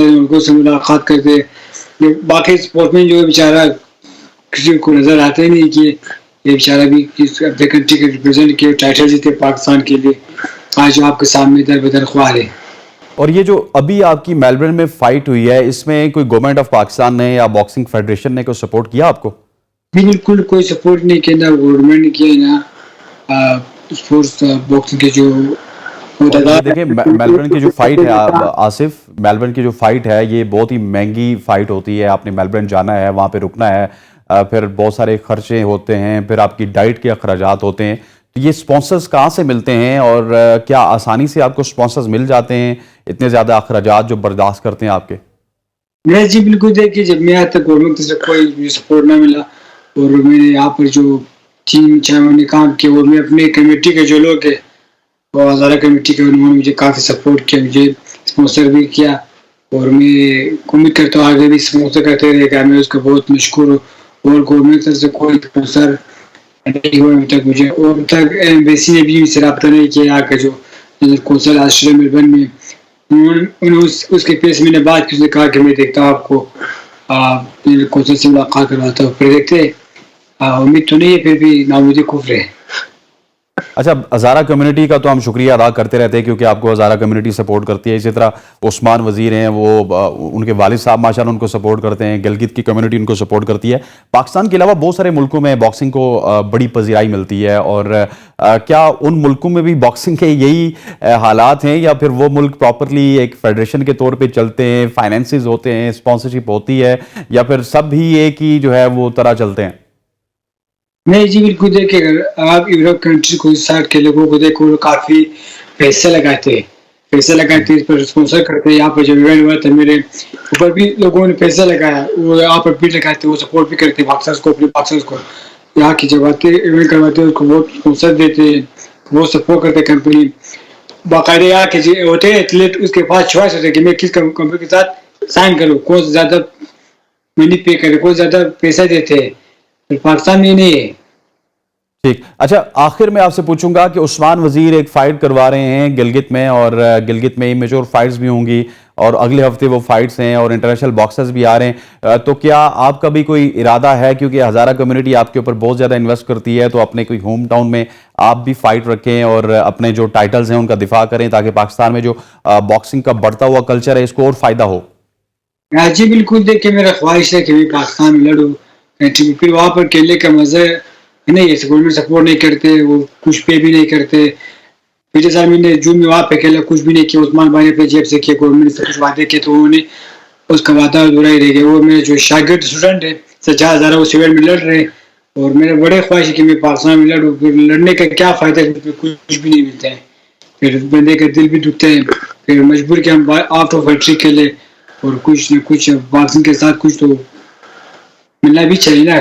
उनको से मुलाकात करते हैं। बाकी स्पोर्ट्समैन जो है बेचारा किसी को नज़र आता ही नहीं कि ये बेचारा भी अपने कंट्री के रिप्रेजेंट किए, टाइटल जीते पाकिस्तान के लिए, आज आपके सामने दर बदर ख्वार है। और ये जो अभी आपकी मेलबर्न में फाइट हुई है, इसमें कोई गवर्नमेंट ऑफ पाकिस्तान ने या बॉक्सिंग फेडरेशन ने कोई सपोर्ट किया आपको? बिल्कुल कोई सपोर्ट नहीं किया, ना गवर्नमेंट ने किया, ना स्पोर्ट्स बॉक्सिंग के जो देखिए मेलबर्न की जो फाइट है आसिफ, मेलबर्न की जो फाइट है ये बहुत ही महंगी फाइट होती है। आपने मेलबर्न जाना है, वहाँ पे रुकना है, फिर बहुत सारे खर्चे होते हैं, फिर आपकी डाइट के अखराजात होते हैं। तो ये स्पॉन्सर्स कहाँ से मिलते हैं और क्या आसानी से आपको स्पॉन्सर्स मिल जाते हैं, इतने ज़्यादा अखराजात जो बर्दाश्त करते हैं आपके? मैं जी बिल्कुल देखिए, जब मैं आता गवर्नमेंट से कोई सपोर्ट ना मिला और मैंने यहाँ पर जो 3-4 महीने काम किया और मैं अपने कमेटी के जो लोग है और हज़ारा कमेटी के उन्होंने मुझे काफ़ी सपोर्ट किया, मुझे स्पॉन्सर भी किया और मैं उम्मीद करता हूँ आगे भी स्पॉन्सर करते रहेगा। मैं उसका बहुत मशकूर हूँ और गवर्नमेंट तरफ से कोई स्पॉन्सर नहीं हुआ अभी तक मुझे, और अभी तक एम्बेसी ने भी मुझसे रब्ता नहीं किया। यहाँ का जो जनरल कौंसल ऑस्ट्रेलिया मेलबर्न में उन्होंने उसके पेश मैंने बात की, उसने कहा कि मैं देखता हूँ आपको जनरल कौंसल से मुलाकात करवाता हूँ, फिर देखते उम्मीद तो नहीं है, फिर भी नाउमीदी कुफ्र है। अच्छा, हज़ारा कम्युनिटी का तो हम शुक्रिया अदा करते रहते हैं क्योंकि आपको हज़ारा कम्युनिटी सपोर्ट करती है। इसी तरह उस्मान वज़ीर हैं, वो उनके वालिद साहब माशाल्लाह उनको सपोर्ट करते हैं, गिलगित की कम्युनिटी उनको सपोर्ट करती है। पाकिस्तान के अलावा बहुत सारे मुल्कों में बॉक्सिंग को बड़ी पजीराई मिलती है, और क्या उन मुल्कों में भी बॉक्सिंग के यही हालात हैं या फिर वो मुल्क प्रॉपरली एक फेडरेशन के तौर पर चलते हैं, फाइनेंसेस होते हैं, स्पॉन्सरशिप होती है, या फिर सब भी एक ही जो है वो तरह चलते हैं? नहीं जी बिल्कुल, देखिए अगर आप यूरोप कंट्री को साइड के लोगों को देखो, काफ़ी पैसे लगाते हैं, इस पर स्पॉन्सर करते हैं। यहाँ पर जब इवेंट हुआ था मेरे ऊपर भी लोगों ने पैसा लगाया, वो यहाँ पर भी लगाते, वो सपोर्ट भी करते हैं बॉक्सर्स को, अपने बॉक्सर्स को यहाँ की जब आते इवेंट करवाते हैं उसको बहुत स्पॉन्सर देते हैं, बहुत सपोर्ट करते हैं कंपनी। बाकायदा यहाँ के जो होते हैं एथलीट, उसके पास चॉइस होती है कि मैं किस कंपनी के साथ साइन करूँ, कौन सा ज़्यादा मनी पे करे, कौन ज़्यादा पैसा देते हैं। पाकिस्तान में नहीं है। ठीक, अच्छा आखिर में आपसे पूछूंगा कि उस्मान वजीर एक फाइट करवा रहे हैं गिलगित में, और गिलगित में मेजर फाइट्स भी होंगी और अगले हफ्ते वो फाइट्स हैं और इंटरनेशनल बॉक्सर्स भी आ रहे हैं, तो क्या आपका भी कोई इरादा है, क्योंकि हज़ारा कम्युनिटी आपके ऊपर बहुत ज़्यादा इन्वेस्ट करती है, तो अपने कोई होम टाउन में आप भी फाइट रखें और अपने जो टाइटल्स हैं उनका दिफा करें ताकि पाकिस्तान में जो बॉक्सिंग का बढ़ता हुआ कल्चर है इसको और फ़ायदा हो? जी बिल्कुल, देखिए मेरा ख्वाहिश है कि मैं पाकिस्तान में लड़ूँ, फिर वहाँ पर खेलने का मज़ा नहीं है। गवर्नमेंट सपोर्ट नहीं करते, वो कुछ पे भी नहीं करते। पिछले साल मैंने जून में वहाँ पे खेला, कुछ भी नहीं किया, उस्मान भाई ने अपने जेब से किया, गवर्नमेंट से कुछ वादे किए तो उन्होंने उसका वादा अधूरा ही रह गया। वो मेरे जो शागिर्द स्टूडेंट है सज्जाद हज़ारा, वो सिविल में लड़ रहे हैं और मेरा बड़े ख्वाहिश है कि मैं पाकिस्तान में लड़ूँ। फिर लड़ने का क्या फ़ायदा है, कुछ भी नहीं मिलता है, फिर बंदे का दिल भी दुखता है, फिर मजबूर कि हम आउट ऑफ कंट्री खेले और कुछ न कुछ बॉक्सिंग के साथ कुछ तो मिलना भी चाहिए ना।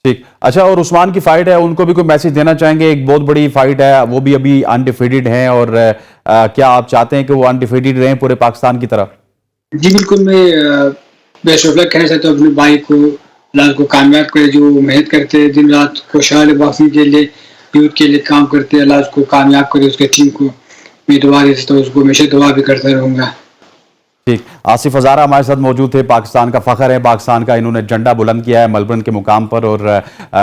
ठीक, अच्छा, और उस्मान की फाइट है, उनको भी कोई मैसेज देना चाहेंगे? एक बहुत बड़ी फाइट है, वो भी अभी अनडिफीटेड हैं, और क्या आप चाहते हैं कि वो अनडिफीटेड रहें पूरे पाकिस्तान की तरह? जी बिल्कुल, मैं बेस्ट ऑफ लक कहना चाहता हूँ अपने भाई को, अल्लाह को कामयाब करे, जो मेहनत करते हैं दिन रात खुशहाल बॉक्सिंग के लिए, यूथ के लिए काम करते हैं, अल्लाह उसको कामयाब करे, उसके टीम को मैं दुआ देता हूँ, उसको हमेशा दुआ भी करता रहूँगा। ठीक, आसिफ हज़ारा हमारे साथ मौजूद थे। पाकिस्तान का फ़ख्र है, पाकिस्तान का इन्होंने झंडा बुलंद किया है मेलबर्न के मुकाम पर और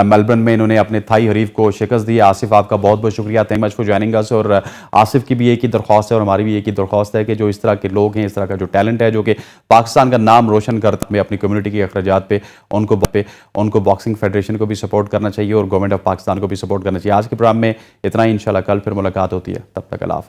मेलबर्न में इन्होंने अपने थाई हरीफ को शिकस्त दी। आसिफ, आपका बहुत बहुत शुक्रिया, thank much for joining us. और आसिफ की भी एक ही दरख्वास्त है और हमारी भी एक ही दरख्वास्त है कि जो इस तरह के लोग हैं, इस तरह का जो टैलेंट है जो कि पाकिस्तान का नाम रोशन करता है अपनी कम्युनिटी के अखराजात पे, उनको बॉक्सिंग फेडरेशन को भी सपोर्ट करना चाहिए और गवर्नमेंट ऑफ पाकिस्तान को भी सपोर्ट करना चाहिए। आज के प्रोग्राम में इतना ही, इंशाल्लाह कल फिर मुलाकात होती है, तब तक अल्लाह हाफ़िज़।